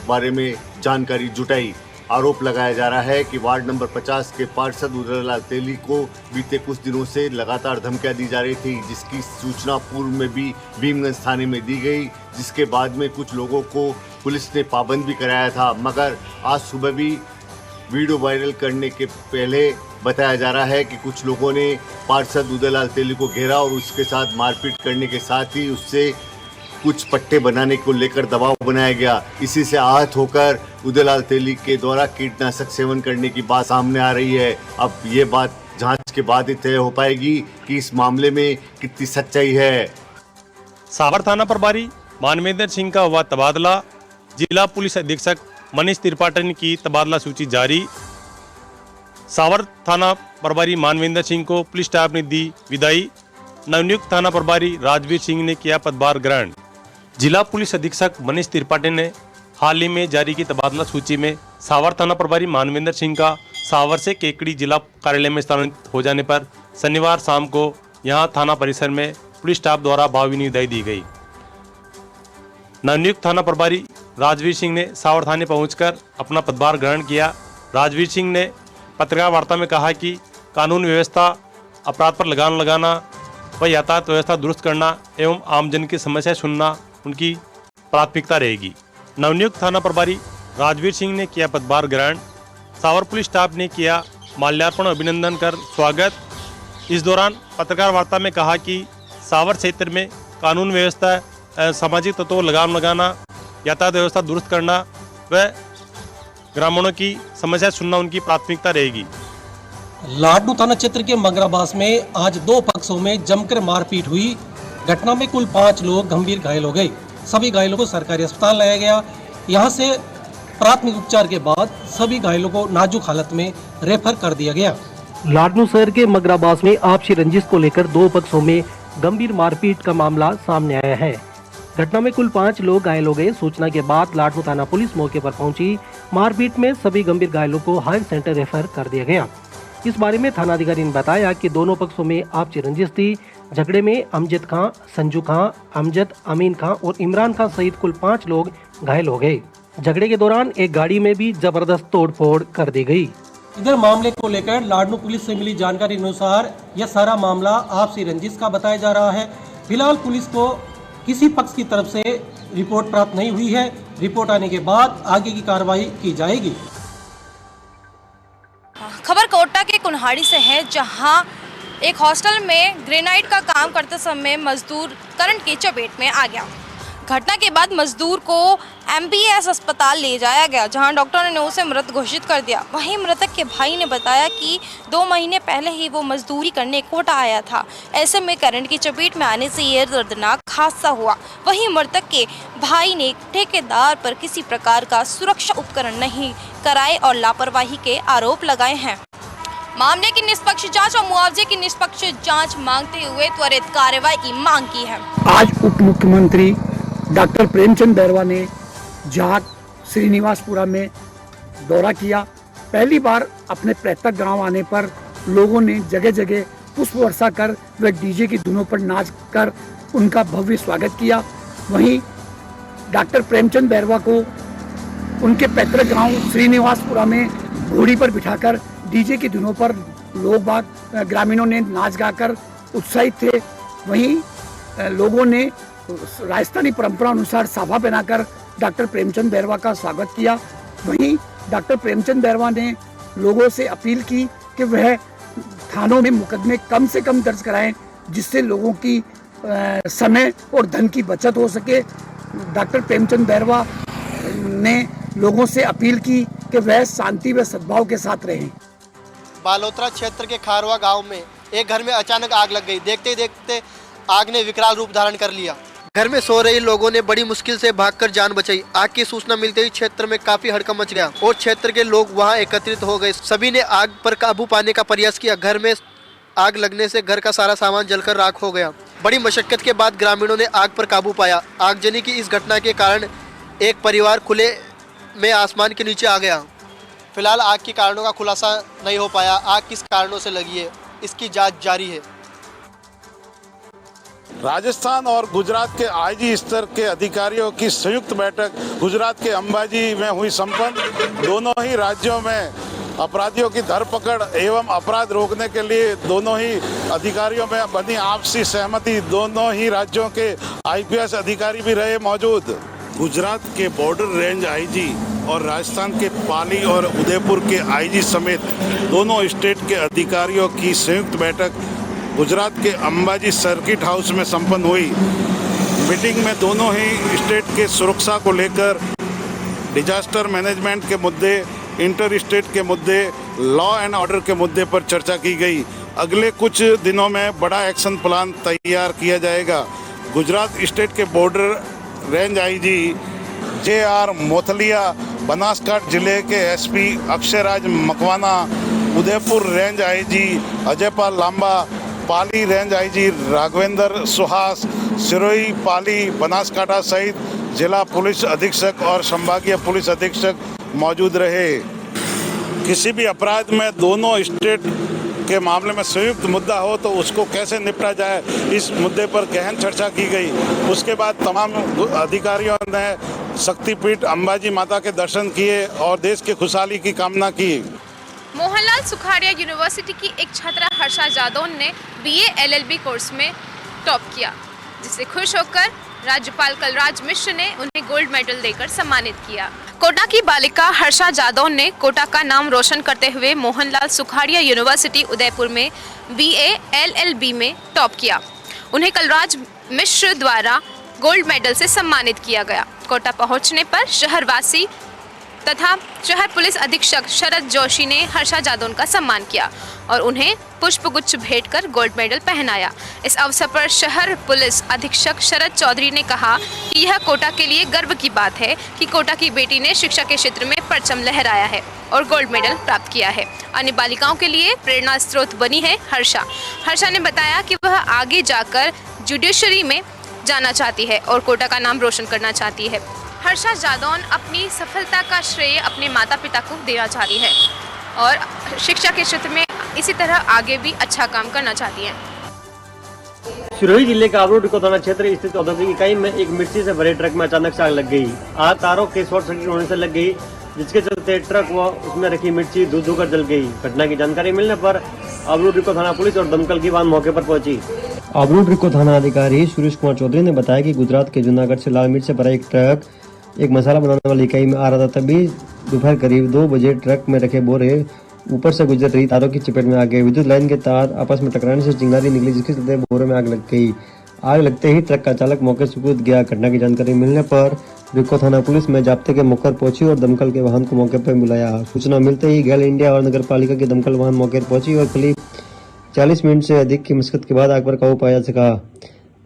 बारे में जानकारी जुटाई। आरोप लगाया जा रहा है कि वार्ड नंबर 50 के पार्षद उदयलाल तेली को बीते कुछ दिनों से लगातार धमकियां दी जा रही थी, जिसकी सूचना पूर्व में भी भीमगंज थाने में दी गई, जिसके बाद में कुछ लोगों को पुलिस ने पाबंद भी कराया था। मगर आज सुबह भी वीडियो वायरल करने के पहले बताया जा रहा है कि कुछ लोगों ने पार्षद उदयलाल तेली को घेरा और उसके साथ मारपीट करने के साथ ही उससे कुछ पट्टे बनाने को लेकर दबाव बनाया गया। इसी से आहत होकर उदयलाल तेली के द्वारा कीटनाशक सेवन करने की बात सामने आ रही है। अब ये बात जांच के बाद ही तय हो पाएगी कि इस मामले में कितनी सच्चाई है। सावर थाना प्रभारी मानवेंद्र सिंह का हुआ तबादला। जिला पुलिस अधीक्षक मनीष त्रिपाठी की तबादला सूची जारी। सावर थाना प्रभारी मानवेंद्र सिंह को पुलिस स्टाफ ने दी विदाई। नवनियुक्त थाना प्रभारी राजवीर सिंह ने किया पदभार ग्रहण। जिला पुलिस अधीक्षक मनीष त्रिपाठी ने हाल ही में जारी की तबादला सूची में सावर थाना प्रभारी मानवेंद्र सिंह का सावर से केकड़ी जिला कार्यालय में स्थानांतरित हो जाने पर शनिवार शाम को यहां थाना परिसर में पुलिस स्टाफ द्वारा भावभीनी विदाई दी गई। नवनियुक्त थाना प्रभारी राजवीर सिंह ने सावर थाने पहुंचकर अपना पदभार ग्रहण किया। राजवीर सिंह ने पत्रकार वार्ता में कहा कि कानून व्यवस्था, अपराध पर लगाम लगाना व यातायात व्यवस्था दुरुस्त करना एवं आमजन की समस्या सुनना उनकी प्राथमिकता रहेगी। नवनियुक्त थाना प्रभारी राजवीर सिंह ने किया पदभार ग्रहण। सावर पुलिस स्टाफ ने किया माल्यार्पण अभिनंदन कर स्वागत। इस दौरान पत्रकार वार्ता में कहा कि सावर क्षेत्र में कानून व्यवस्था, सामाजिक तत्वों लगाम लगाना, यातायात व्यवस्था दुरुस्त करना व ग्रामीणों की समस्या सुनना उनकी प्राथमिकता रहेगी। लाडनू थाना क्षेत्र के मंगराबास में आज 2 पक्षों में जमकर मारपीट हुई। घटना में कुल 5 लोग गंभीर घायल हो गए। सभी घायलों को सरकारी अस्पताल लाया गया। यहां से प्राथमिक उपचार के बाद सभी घायलों को नाजुक हालत में रेफर कर दिया गया। लाडनू शहर के मंगराबास में आपसी रंजिश को लेकर 2 पक्षों में गंभीर मारपीट का मामला सामने आया है। घटना में कुल 5 लोग घायल हो गए। सूचना के बाद लाडनू थाना पुलिस मौके पर पहुंची। मारपीट में सभी गंभीर घायलों को हायर सेंटर रेफर कर दिया गया। इस बारे में थानाधिकारी ने बताया कि दोनों पक्षों में आपसी रंजिश थी। झगड़े में अमजद खां, संजू खां, अमजद, अमीन खां और इमरान खां सहित कुल 5 लोग घायल हो गए। झगड़े के दौरान एक गाड़ी में भी जबरदस्त तोड़फोड़ कर दी गई। इधर मामले को लेकर लाडनू पुलिस से मिली जानकारी अनुसार यह सारा मामला आपसी रंजिश का बताया जा रहा है। फिलहाल पुलिस को किसी पक्ष की तरफ से रिपोर्ट प्राप्त नहीं हुई है। रिपोर्ट आने के बाद आगे की कार्रवाई की जाएगी। खबर कोटा के कुन्हाड़ी से है, जहां एक हॉस्टल में ग्रेनाइट का काम करते समय मजदूर करंट की चपेट में आ गया। घटना के बाद मजदूर को MBS अस्पताल ले जाया गया, जहां डॉक्टरों ने उसे मृत घोषित कर दिया। वहीं मृतक के भाई ने बताया कि 2 महीने पहले ही वो मजदूरी करने कोटा आया था। ऐसे में करंट की चपेट में आने से यह दर्दनाक हादसा हुआ। वहीं मृतक के भाई ने ठेकेदार पर किसी प्रकार का सुरक्षा उपकरण नहीं कराए और लापरवाही के आरोप लगाए हैं। मामले की निष्पक्ष जांच और मुआवजे की निष्पक्ष जांच मांगते हुए त्वरित कार्रवाई की मांग की है। आज उप मुख्यमंत्री डॉक्टर प्रेमचंद बैरवा ने जाट श्रीनिवासपुरा में दौरा किया। पहली बार अपने पैतृक गांव आने पर लोगों ने जगह जगह पुष्प वर्षा कर व डीजे की धुनों पर नाच कर उनका भव्य स्वागत किया। वहीं डॉक्टर प्रेमचंद बैरवा को उनके पैतृक गांव श्रीनिवासपुरा में घोड़ी पर बिठाकर डीजे की धुनों पर लोग बाग ग्रामीणों ने नाच गाकर उत्साहित थे। वहीं लोगों ने राजस्थानी परंपरा अनुसार साफा पहनाकर डॉक्टर प्रेमचंद बैरवा का स्वागत किया। वहीं डॉक्टर प्रेमचंद बैरवा ने लोगों से अपील की कि वह थानों में मुकदमे कम से कम दर्ज कराएं, जिससे लोगों की समय और धन की बचत हो सके। डॉक्टर प्रेमचंद बैरवा ने लोगों से अपील की कि वह शांति व सद्भाव के साथ रहें। बालोतरा क्षेत्र के खारवा गांव में एक घर में अचानक आग लग गई। देखते ही देखते आग ने विकराल रूप धारण कर लिया। घर में सो रही लोगों ने बड़ी मुश्किल से भागकर जान बचाई। आग की सूचना मिलते ही क्षेत्र में काफी हड़कंप मच गया और क्षेत्र के लोग वहां एकत्रित हो गए। सभी ने आग पर काबू पाने का प्रयास किया। घर में आग लगने से घर का सारा सामान जलकर राख हो गया। बड़ी मशक्कत के बाद ग्रामीणों ने आग पर काबू पाया। आगजनी की इस घटना के कारण एक परिवार खुले में आसमान के नीचे आ गया। फिलहाल आग के कारणों का खुलासा नहीं हो पाया। आग किस कारणों से लगी है, इसकी जांच जारी है। राजस्थान और गुजरात के आईजी स्तर के अधिकारियों की संयुक्त बैठक गुजरात के अंबाजी में हुई संपन्न। दोनों ही राज्यों में अपराधियों की धरपकड़ एवं अपराध रोकने के लिए दोनों ही अधिकारियों में बनी आपसी सहमति। दोनों ही राज्यों के IPS अधिकारी भी रहे मौजूद। गुजरात के बॉर्डर रेंज आईजी और राजस्थान के पाली और उदयपुर के आईजी समेत दोनों स्टेट के अधिकारियों की संयुक्त बैठक गुजरात के अंबाजी सर्किट हाउस में संपन्न हुई। मीटिंग में दोनों ही स्टेट के सुरक्षा को लेकर डिजास्टर मैनेजमेंट के मुद्दे, इंटर स्टेट के मुद्दे, लॉ एंड ऑर्डर के मुद्दे पर चर्चा की गई। अगले कुछ दिनों में बड़ा एक्शन प्लान तैयार किया जाएगा। गुजरात स्टेट के border range IG JR Mothalia, Banaskantha जिले के SP Akshayraj Makwana, Udaipur range IG Ajaypal Lamba, Pali range IG Raghavendra Suhas, Sirohi, Pali, Banaskantha सहित जिला पुलिस अधीक्षक और संभागीय पुलिस अधीक्षक मौजूद रहे। किसी भी अपराध में दोनों स्टेट के मामले में संयुक्त मुद्दा हो तो उसको कैसे निपटा जाए, इस मुद्दे पर गहन चर्चा की गई। उसके बाद तमाम अधिकारियों ने शक्तिपीठ अंबाजी माता के दर्शन किए और देश की खुशहाली की कामना की। मोहनलाल सुखाड़िया यूनिवर्सिटी की एक छात्रा हर्षा जादौन ने BA LLB कोर्स में टॉप किया, जिससे खुश होकर राज्यपाल कलराज मिश्र ने उन्हें गोल्ड मेडल देकर सम्मानित किया। कोटा की बालिका हर्षा जादौन ने कोटा का नाम रोशन करते हुए मोहनलाल सुखाड़िया यूनिवर्सिटी उदयपुर में BA LLB में टॉप किया। उन्हें कलराज मिश्र द्वारा गोल्ड मेडल से सम्मानित किया गया। कोटा पहुंचने पर शहरवासी तथा शहर पुलिस अधीक्षक शरद जोशी ने हर्षा जादौन का सम्मान किया और उन्हें पुष्पगुच्छ भेंट कर गोल्ड मेडल पहनाया। इस अवसर पर शहर पुलिस अधीक्षक शरद चौधरी ने कहा कि यह कोटा के लिए गर्व की बात है कि कोटा की बेटी ने शिक्षा के क्षेत्र में परचम लहराया है और गोल्ड मेडल प्राप्त किया है। अन्य बालिकाओं के लिए प्रेरणा स्रोत बनी है हर्षा ने बताया कि वह आगे जाकर जुडिशरी में जाना चाहती है और कोटा का नाम रोशन करना चाहती है। हर्षा जादौन अपनी सफलता का श्रेय अपने माता पिता को देना चाहती है और शिक्षा के क्षेत्र में इसी तरह आगे भी अच्छा काम करना चाहती है। सिरोही जिले के आबरू डिको थाना क्षेत्र स्थित औद्योगिक इकाई में एक मिर्ची से भरे ट्रक में अचानक से आग लग गई। आग तारों के शॉर्ट सर्किट होने से लग गई, जिसके चलते ट्रक व उसमें रखी मिर्ची धू धू कर जल गई। घटना की जानकारी मिलने पर आबरू डिको थाना पुलिस और दमकल की वाहन मौके पर पहुंची। आबरू डिको थाना अधिकारी सुरेश कुमार चौधरी ने बताया कि गुजरात के जूनागढ़ से लाल मिर्च से भरा एक ट्रक एक मसाला बनाने वाली इकाई में आ रहा था। तभी दोपहर करीब 2 बजे ट्रक में रखे बोरे ऊपर से गुजर रही तारों की चपेट में आ गए। विद्युत लाइन के तार आपस में टकराने से चिंगारी निकली, जिसके चलते बोरे में आग लग गई। आग लगते ही ट्रक का चालक मौके से कूद गया। घटना की जानकारी मिलने पर डिको थाना पुलिस में जाब्ते के मौके पर पहुंची और दमकल के वाहन को मौके पर बुलाया। सूचना मिलते ही गेल इंडिया और नगर पालिका की दमकल वाहन मौके पर पहुंची और करीब 40 मिनट से अधिक की मशक्कत के बाद आग पर काबू पाया जा सका,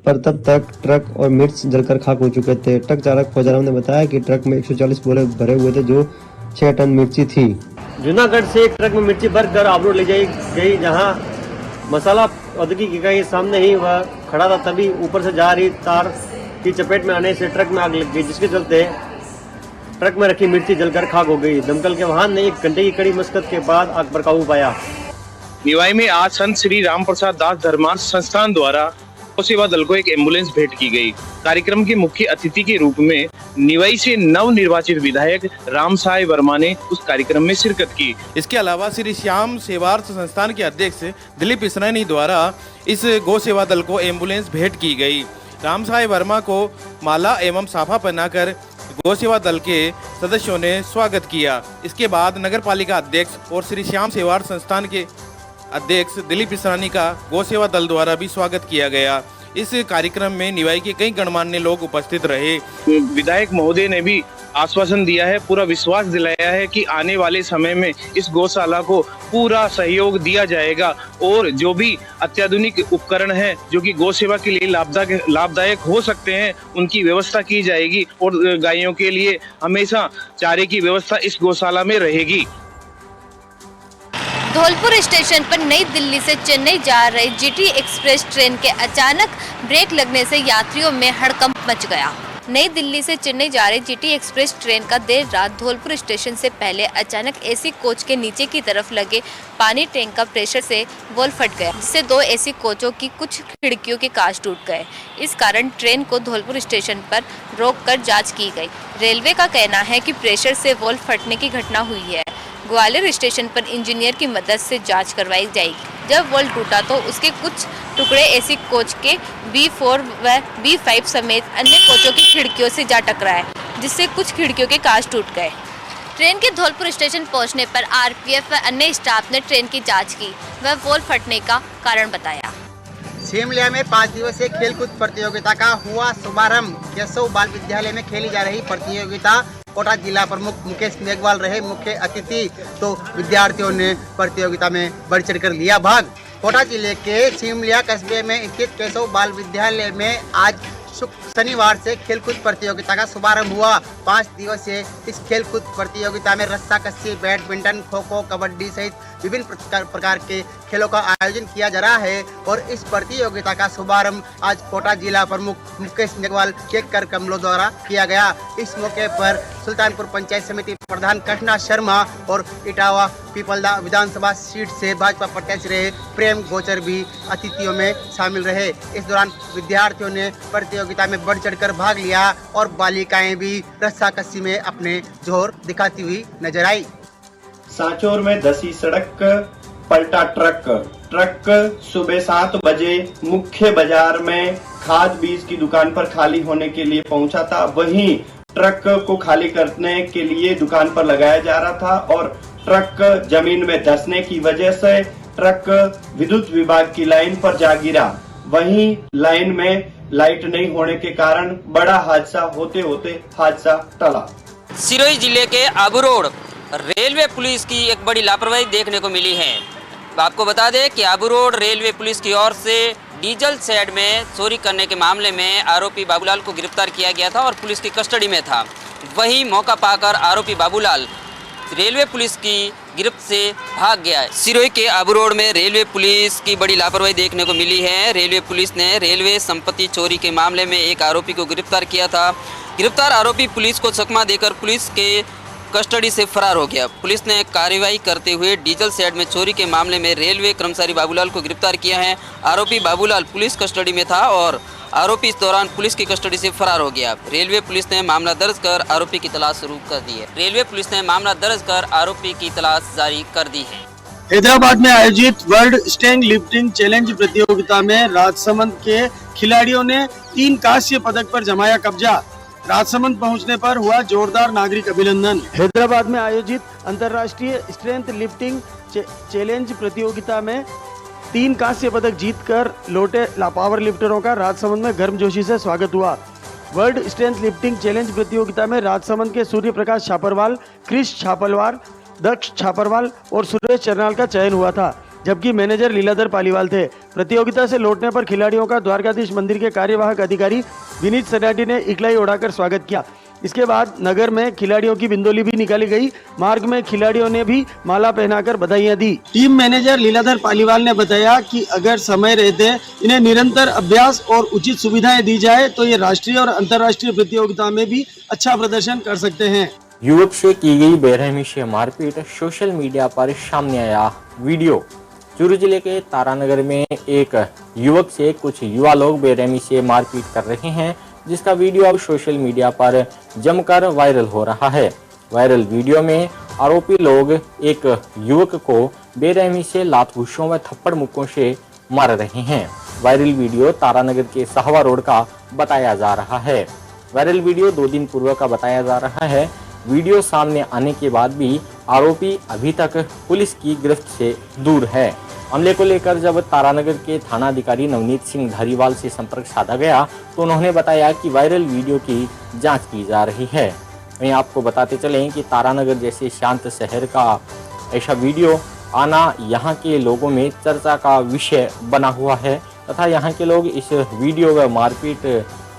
पर तब तक ट्रक और मिर्च जलकर खाक हो चुके थे। ट्रक चालक फौजराम ने बताया कि ट्रक में 140 बोरे भरे हुए थे, जो 6 टन मिर्ची थी। जूनागढ़ से एक ट्रक में मिर्ची भरकर आबरू ले जाई गई, जहां मसाला औद्योगिक इकाई सामने ही वह खड़ा था। तभी ऊपर से जा रही तार की चपेट में आने से ट्रक में आग लग गई, जिसके चलते ट्रक में रखी मिर्ची जलकर खाक हो गई। दमकल के वाहन ने 1 घंटे की कड़ी मशक्कत के बाद आग पर काबू पाया। निवाई में आज संत श्री राम प्रसाद दास धर्मार्थ संस्थान द्वारा गौ सेवा दल को एक एम्बुलेंस भेंट की गई। कार्यक्रम के मुख्य अतिथि के रूप में निवाई से नव निर्वाचित विधायक राम साय वर्मा ने उस कार्यक्रम में शिरकत की। इसके अलावा श्री श्याम सेवार्थ संस्थान के अध्यक्ष दिलीप इसरानी द्वारा इस गौ सेवा दल को एम्बुलेंस भेंट की गई। राम साय वर्मा को माला एवं साफा पहनाकर गौ सेवा दल के सदस्यों ने स्वागत किया। इसके बाद नगर पालिका अध्यक्ष और श्री श्याम सेवार्थ संस्थान के अध्यक्ष दिलीप इसरानी का गौ सेवा दल द्वारा भी स्वागत किया गया। इस कार्यक्रम में निवाई के कई गणमान्य लोग उपस्थित रहे। विधायक महोदय ने भी आश्वासन दिया है, पूरा विश्वास दिलाया है कि आने वाले समय में इस गौशाला को पूरा सहयोग दिया जाएगा और जो भी अत्याधुनिक उपकरण हैं जो कि गौ सेवा के लिए लाभदायक हो सकते हैं, उनकी व्यवस्था की जाएगी और गायों के लिए हमेशा चारे की व्यवस्था इस गौशाला में रहेगी। धौलपुर स्टेशन पर नई दिल्ली से चेन्नई जा रही जीटी एक्सप्रेस ट्रेन के अचानक ब्रेक लगने से यात्रियों में हड़कंप मच गया। नई दिल्ली से चेन्नई जा रही जीटी एक्सप्रेस ट्रेन का देर रात धौलपुर स्टेशन से पहले अचानक एसी कोच के नीचे की तरफ लगे पानी टैंक का प्रेशर से वॉल्व फट गया, जिससे 2 एसी कोचों की कुछ खिड़कियों के कांच टूट गए। इस कारण ट्रेन को धौलपुर स्टेशन पर रोककर जांच की गई। रेलवे का कहना है कि प्रेशर से वॉल्व फटने की घटना हुई है। ग्वालियर स्टेशन पर इंजीनियर की मदद से जांच करवाई जाएगी। जब वॉल्व टूटा तो उसके कुछ टुकड़े एसी कोच के B4 व B5 समेत अन्य कोचों की खिड़कियों से जा टकराए, जिससे कुछ खिड़कियों के कांच टूट गए। ट्रेन के धौलपुर स्टेशन पहुंचने पर आरपीएफ व अन्य स्टाफ ने ट्रेन की जांच की व वॉल्व फटने का कारण बताया। सिमलिया में 5 दिवसीय खेलकूद प्रतियोगिता का हुआ शुभारंभ। केशव बाल विद्यालय में खेली जा रही प्रतियोगिता कोटा जिला प्रमुख मुकेश मेघवाल रहे मुख्य अतिथि, तो विद्यार्थियों ने प्रतियोगिता में बढ़ चढ़कर लिया भाग। कोटा जिले के सिमलिया कस्बे में स्थित केशव बाल विद्यालय में आज शनिवार से खेलकूद प्रतियोगिता का शुभारंभ हुआ। 5 दिवसीय इस खेलकूद प्रतियोगिता में रस्साकस्सी, बैडमिंटन, खो खो, कबड्डी सहित विभिन्न प्रकार के खेलों का आयोजन किया जा रहा है और इस प्रतियोगिता का शुभारंभ आज कोटा जिला प्रमुख मुकेश मेघवाल केक कर कमलों द्वारा किया गया। इस मौके पर सुल्तानपुर पंचायत समिति प्रधान कृष्णा शर्मा और इटावा पीपलदा विधानसभा सीट से भाजपा प्रत्याशी रहे प्रेम गोचर भी अतिथियों में शामिल रहे। इस दौरान विद्यार्थियों ने प्रतियोगिता में बढ़ चढ़कर भाग लिया और बालिकाएं भी रस्साकस्सी में अपने जोर दिखाती हुई नजर आई। सांचौर में धसी सड़क पलटा ट्रक सुबह 7 बजे मुख्य बाजार में खाद बीज की दुकान पर खाली होने के लिए पहुंचा था। वहीं ट्रक को खाली करने के लिए दुकान पर लगाया जा रहा था और ट्रक जमीन में धंसने की वजह से ट्रक विद्युत विभाग की लाइन पर जा गिरा। वहीं लाइन में लाइट नहीं होने के कारण बड़ा हादसा होते होते हादसा टला। सिरोही जिले के आबू रोड रेलवे पुलिस की एक बड़ी लापरवाही देखने को मिली है। आपको बता दें कि आबू रोड रेलवे पुलिस की ओर से डीजल शेड में चोरी करने के मामले में आरोपी बाबूलाल को गिरफ्तार किया गया था और पुलिस की कस्टडी में था। वहीं मौका पाकर आरोपी बाबूलाल रेलवे पुलिस की गिरफ्त से भाग गया है। सिरोही के आबू रोड में रेलवे पुलिस की बड़ी लापरवाही देखने को मिली है। रेलवे पुलिस ने रेलवे संपत्ति चोरी के मामले में एक आरोपी को गिरफ्तार किया था। गिरफ्तार आरोपी पुलिस को चकमा देकर पुलिस के कस्टडी से फरार हो गया। पुलिस ने कार्रवाई करते हुए डीजल शेड में चोरी के मामले में रेलवे कर्मचारी बाबूलाल को गिरफ्तार किया है। आरोपी बाबूलाल पुलिस कस्टडी में था और आरोपी इस दौरान पुलिस की कस्टडी से फरार हो गया। रेलवे पुलिस ने मामला दर्ज कर आरोपी की तलाश शुरू कर दी है। रेलवे पुलिस ने मामला दर्ज कर आरोपी की तलाश जारी कर दी है। हैदराबाद में आयोजित वर्ल्ड स्टैंग लिफ्टिंग चैलेंज प्रतियोगिता में राजसमंद के खिलाड़ियों ने 3 कांस्य पदक पर जमाया कब्जा। राजसमंद पहुंचने पर हुआ जोरदार नागरिक अभिनंदन। हैदराबाद में आयोजित अंतर्राष्ट्रीय स्ट्रेंथ लिफ्टिंग चैलेंज प्रतियोगिता में 3 कांस्य पदक जीतकर लौटे पावर लिफ्टरों का राजसमंद में गर्मजोशी से स्वागत हुआ। वर्ल्ड स्ट्रेंथ लिफ्टिंग चैलेंज प्रतियोगिता में राजसमंद के सूर्य प्रकाश छापरवाल, क्रिश छापरवाल, दक्ष छापरवाल और सुरेश चरनाल का चयन हुआ था, जबकि मैनेजर लीलाधर पालीवाल थे। प्रतियोगिता से लौटने पर खिलाड़ियों का द्वारकाधीश मंदिर के कार्यवाहक अधिकारी विनीत सनाटी ने इकलाई उड़ाकर स्वागत किया। इसके बाद नगर में खिलाड़ियों की बिंदोली भी निकाली गई। मार्ग में खिलाड़ियों ने भी माला पहनाकर बधाइयां दी। टीम मैनेजर लीलाधर पालीवाल ने बताया कि अगर समय रहते इन्हें निरंतर अभ्यास और उचित सुविधाएं दी जाए तो ये राष्ट्रीय और अंतर्राष्ट्रीय प्रतियोगिता में भी अच्छा प्रदर्शन कर सकते हैं। युवक से की गई बेरहमी से मारपीट, सोशल मीडिया पर सामने आया वीडियो। चूरू जिले के तारानगर में एक युवक से कुछ युवा लोग बेरहमी से मारपीट कर रहे हैं, जिसका वीडियो अब सोशल मीडिया पर जमकर वायरल हो रहा है। वायरल वीडियो में आरोपी लोग एक युवक को बेरहमी से लात घूंसों व थप्पड़ मुक्कों से मार रहे हैं। वायरल वीडियो तारानगर के साहवा रोड का बताया जा रहा है। वायरल वीडियो 2 दिन पूर्व का बताया जा रहा है। वीडियो सामने आने के बाद भी आरोपी अभी तक पुलिस की गिरफ्त से दूर है। मामले को लेकर जब तारानगर के थाना अधिकारी नवनीत सिंह धारीवाल से संपर्क साधा गया तो उन्होंने बताया कि वायरल वीडियो की जांच की जा रही है। वहीं आपको बताते चलें कि तारानगर जैसे शांत शहर का ऐसा वीडियो आना यहाँ के लोगों में चर्चा का विषय बना हुआ है तथा यहाँ के लोग इस वीडियो व मारपीट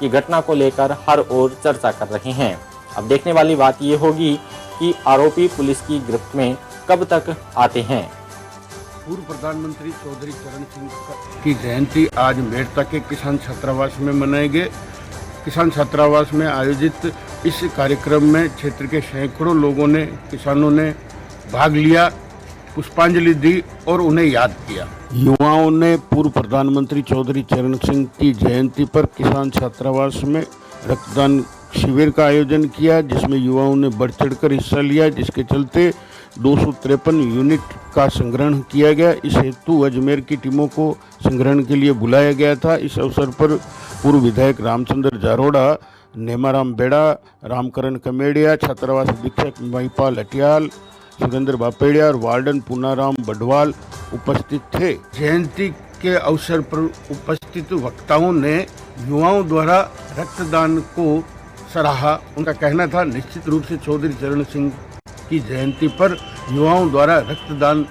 की घटना को लेकर हर ओर चर्चा कर रहे हैं। अब देखने वाली बात ये होगी कि आरोपी पुलिस की गिरफ्त में कब तक आते हैं। पूर्व प्रधानमंत्री चौधरी चरण सिंह की जयंती आज मेड़ता के किसान छात्रावास में मनाई गई। किसान छात्रावास में आयोजित इस कार्यक्रम में क्षेत्र के सैकड़ों लोगों ने, किसानों ने भाग लिया, पुष्पांजलि दी और उन्हें याद किया। युवाओं ने पूर्व प्रधानमंत्री चौधरी चरण सिंह की जयंती पर किसान छात्रावास में रक्तदान शिविर का आयोजन किया, जिसमें युवाओं ने बढ़ चढ़कर हिस्सा लिया, जिसके चलते 253 यूनिट का संग्रहण किया गया। इस हेतु अजमेर की टीमों को संग्रहण के लिए बुलाया गया था। इस अवसर पर पूर्व विधायक रामचंद्र जारोड़ा, नेमाराम बेड़ा, रामकरण कमेड़िया, छात्रावास अधीक्षक महिपाल अटियाल, सुरेंद्र बापेड़िया और वार्डन पूनाराम बडवाल उपस्थित थे। जयंती के अवसर पर उपस्थित वक्ताओं ने युवाओं द्वारा रक्तदान को सराहा। उनका कहना था निश्चित रूप से चौधरी चरण सिंह की जयंती पर युवाओं द्वारा रक्तदान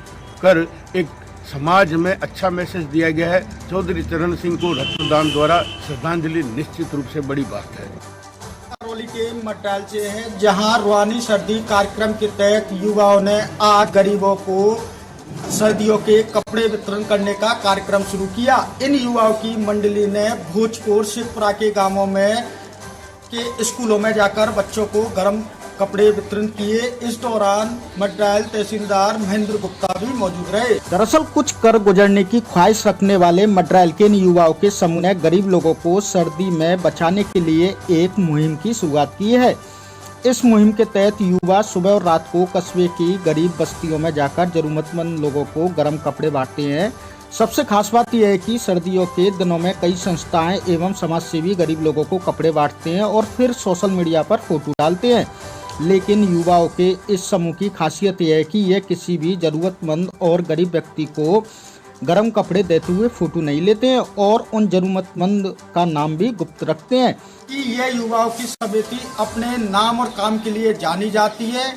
कर एक समाज में अच्छा मैसेज दिया गया है। चौधरी चरण सिंह को रक्तदान द्वारा श्रद्धांजलि निश्चित रूप से बड़ी बात है। करौली के मटराल से है, जहां रुहानी सर्दी कार्यक्रम के तहत युवाओं ने आज गरीबों को सर्दियों के कपड़े वितरण करने का कार्यक्रम शुरू किया। इन युवाओं की मंडली ने भोजपुर, शिवपुरा के गांवों में के स्कूलों में जाकर बच्चों को गर्म कपड़े वितरण किए। इस दौरान मटरायल तहसीलदार महेंद्र गुप्ता भी मौजूद रहे। दरअसल कुछ कर गुजरने की ख्वाहिश रखने वाले मटरायल के इन युवाओं के समूह ने गरीब लोगों को सर्दी में बचाने के लिए एक मुहिम की शुरुआत की है। इस मुहिम के तहत युवा सुबह और रात को कस्बे की गरीब बस्तियों में जाकर जरूरतमंद लोगों को गर्म कपड़े बांटते हैं। सबसे खास बात यह है कि सर्दियों के दिनों में कई संस्थाएं एवं समाजसेवी गरीब लोगों को कपड़े बांटते हैं और फिर सोशल मीडिया पर फोटो डालते हैं। लेकिन युवाओं के इस समूह की खासियत यह है कि ये किसी भी जरूरतमंद और गरीब व्यक्ति को गर्म कपड़े देते हुए फोटो नहीं लेते हैं और उन जरूरतमंद का नाम भी गुप्त रखते हैं। कि ये युवाओं की समिति अपने नाम और काम के लिए जानी जाती है।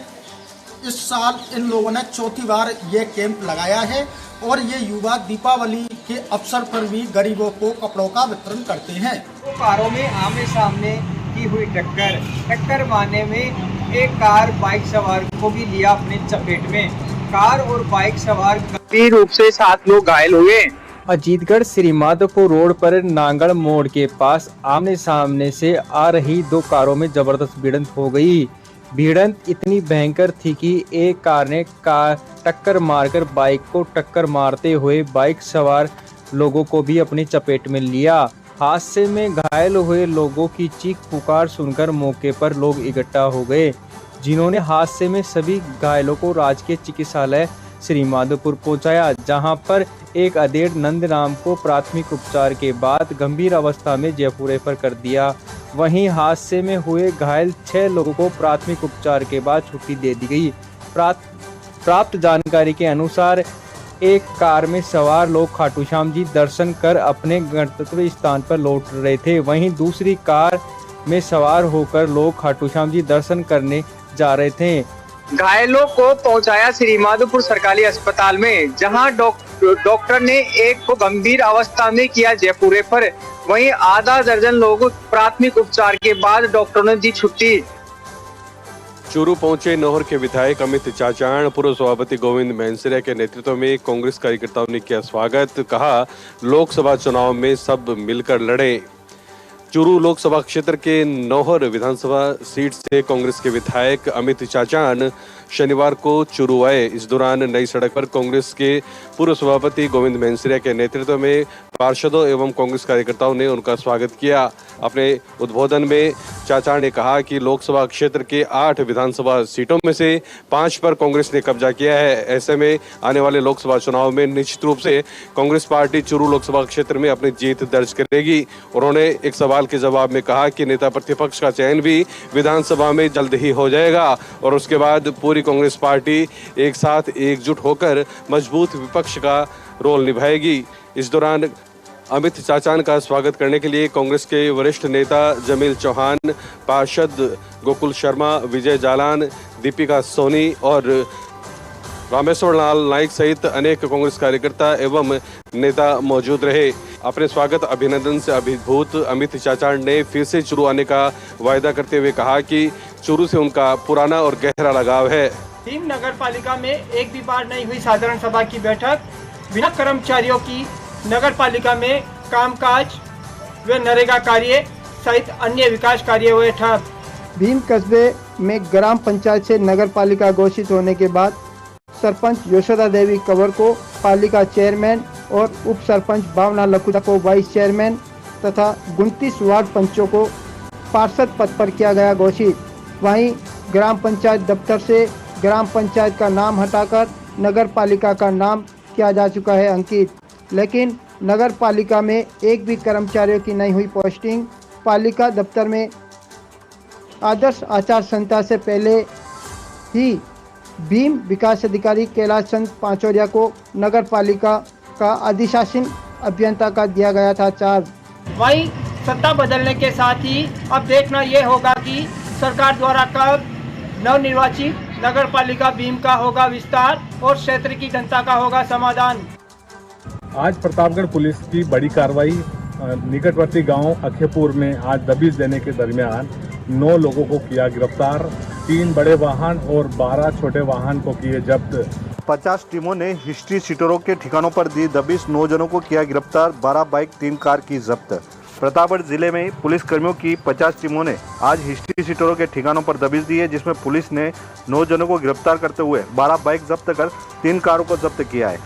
इस साल इन लोगों ने चौथी बार ये कैंप लगाया है और ये युवा दीपावली के अवसर पर भी गरीबों को कपड़ों का वितरण करते हैं। कारों में आमने सामने की हुई टक्कर मारने में एक कार बाइक सवार को भी लिया अपने चपेट में। कार और बाइक सवार गंभीर रूप से 7 लोग घायल हुए। अजीतगढ़ श्रीमाधोपुर रोड पर नांगड़ मोड़ के पास आमने सामने से आ रही 2 कारों में जबरदस्त भिड़ंत हो गई। भिड़ंत इतनी भयंकर थी कि एक कार ने टक्कर मारकर बाइक को टक्कर मारते हुए बाइक सवार लोगों को भी अपनी चपेट में लिया। हादसे में घायल हुए लोगों की चीख पुकार सुनकर मौके पर लोग इकट्ठा हो गए, जिन्होंने हादसे में सभी घायलों को राजकीय चिकित्सालय श्रीमाधोपुर पहुंचाया, जहां पर एक अधेड़ नंद नाम को प्राथमिक उपचार के बाद गंभीर अवस्था में जयपुर रेफर कर दिया। वहीं हादसे में हुए घायल 6 लोगों को प्राथमिक उपचार के बाद छुट्टी दे दी गई। प्राप्त जानकारी के अनुसार एक कार में सवार लोग खाटू श्याम जी दर्शन कर अपने गंतव्य स्थान पर लौट रहे थे। वहीं दूसरी कार में सवार होकर लोग खाटू श्याम जी दर्शन करने जा रहे थे। घायलों को पहुंचाया श्रीमाधोपुर सरकारी अस्पताल में, जहां डॉक्टर ने एक को गंभीर अवस्था में किया जयपुर रेफर। वहीं आधा दर्जन लोग प्राथमिक उपचार के बाद डॉक्टरों ने दी छुट्टी। चूरू पहुंचे नौहर के विधायक अमित चाचाण। पूर्व सभापति गोविंद मेहसिरिया के नेतृत्व में कांग्रेस कार्यकर्ताओं ने किया स्वागत। कहा, लोकसभा चुनाव में सब मिलकर लड़े। चूरू लोकसभा क्षेत्र के नौहर विधानसभा सीट से कांग्रेस के विधायक अमित चाचाण शनिवार को चूरू आए। इस दौरान नई सड़क पर कांग्रेस के पूर्व सभापति गोविंद मेहसिरिया के नेतृत्व में पार्षदों एवं कांग्रेस कार्यकर्ताओं ने उनका स्वागत किया। अपने उद्बोधन में चाचाण ने कहा कि लोकसभा क्षेत्र के 8 विधानसभा सीटों में से 5 पर कांग्रेस ने कब्जा किया है। ऐसे में आने वाले लोकसभा चुनाव में निश्चित रूप से कांग्रेस पार्टी चूरू लोकसभा क्षेत्र में अपनी जीत दर्ज करेगी। उन्होंने एक सवाल के जवाब में कहा कि नेता प्रतिपक्ष का चयन भी विधानसभा में जल्द ही हो जाएगा और उसके बाद पूरी कांग्रेस पार्टी एक साथ एकजुट होकर मजबूत विपक्ष का रोल निभाएगी। इस दौरान अमित चाचाण का स्वागत करने के लिए कांग्रेस के वरिष्ठ नेता जमील चौहान, पार्षद गोकुल शर्मा, विजय जालान, दीपिका सोनी और रामेश्वर लाल नाइक सहित अनेक कांग्रेस कार्यकर्ता एवं नेता मौजूद रहे। अपने स्वागत अभिनंदन से अभिभूत अमित चाचाण ने फिर से चूरू आने का वायदा करते हुए कहा कि चूरू से उनका पुराना और गहरा लगाव है। टीम नगर पालिका में एक भी बार नहीं हुई साधारण सभा की बैठक। बिना कर्मचारियों की नगर पालिका में कामकाज व नरेगा कार्य सहित अन्य विकास कार्य हुए ठप। भीम कस्बे में ग्राम पंचायत से नगर पालिका घोषित होने के बाद सरपंच यशोदा देवी कंवर को पालिका चेयरमैन और उप सरपंच भावना लखुदा को वाइस चेयरमैन तथा 29 वार्ड पंचों को पार्षद पद पर किया गया घोषित। वहीं ग्राम पंचायत दफ्तर से ग्राम पंचायत का नाम हटाकर नगर पालिका का नाम किया जा चुका है अंकित, लेकिन नगर पालिका में एक भी कर्मचारियों की नहीं हुई पोस्टिंग। पालिका दफ्तर में आदर्श आचार संहिता से पहले ही भीम विकास अधिकारी कैलाश चंद पांचोरिया को नगर पालिका का अधिशासन अभियंता का दिया गया था चार्ज। वहीं सत्ता बदलने के साथ ही अब देखना ये होगा कि सरकार द्वारा कब नवनिर्वाचित नगर पालिका भीम का होगा विस्तार और क्षेत्र की जनता का होगा समाधान। आज प्रतापगढ़ पुलिस की बड़ी कार्रवाई निकटवर्ती गांव अखेपुर में आज दबिश देने के दरमियान 9 लोगों को किया गिरफ्तार। 3 बड़े वाहन और 12 छोटे वाहन को किए जब्त। 50 टीमों ने हिस्ट्री सीटरों के ठिकानों पर दी दबिश। 9 जनों को किया गिरफ्तार। 12 बाइक 3 कार की जब्त। प्रतापगढ़ जिले में पुलिस कर्मियों की 50 टीमों ने आज हिस्ट्री सीटरों के ठिकानों पर दबिश दी है, जिसमें पुलिस ने 9 जनों को गिरफ्तार करते हुए 12 बाइक जब्त कर 3 कारों को जब्त किया है।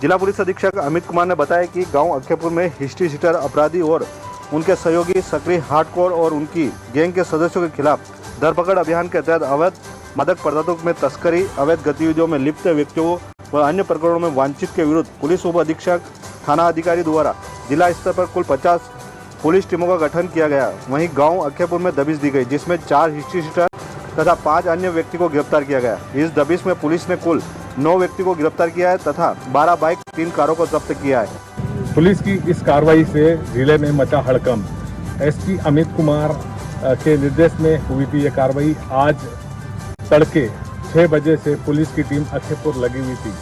जिला पुलिस अधीक्षक अमित कुमार ने बताया कि गांव अखेपुर में हिस्ट्री सीटर अपराधी और उनके सहयोगी सक्रिय हार्डकोर और उनकी गैंग के सदस्यों के खिलाफ धरपकड़ अभियान के तहत अवैध मादक पदार्थों में तस्करी, अवैध गतिविधियों में लिप्त व्यक्तियों व अन्य प्रकरणों में वांछित के विरुद्ध पुलिस उप अधीक्षक थाना अधिकारी द्वारा जिला स्तर पर कुल 50 पुलिस टीमों का गठन किया गया। वहीं गांव अखेपुर में दबिश दी गई, जिसमें 4 हिस्ट्री सीटर तथा 5 अन्य व्यक्ति को गिरफ्तार किया गया। इस दबिश में पुलिस ने कुल 9 व्यक्ति को गिरफ्तार किया है तथा 12 बाइक 3 कारों को जब्त किया है। पुलिस की इस कार्रवाई से जिले में मचा हड़कंप। एसपी अमित कुमार के निर्देश में हुई थी यह कार्रवाई। आज तड़के 6 बजे से पुलिस की टीम अखेपुर लगी हुई थी।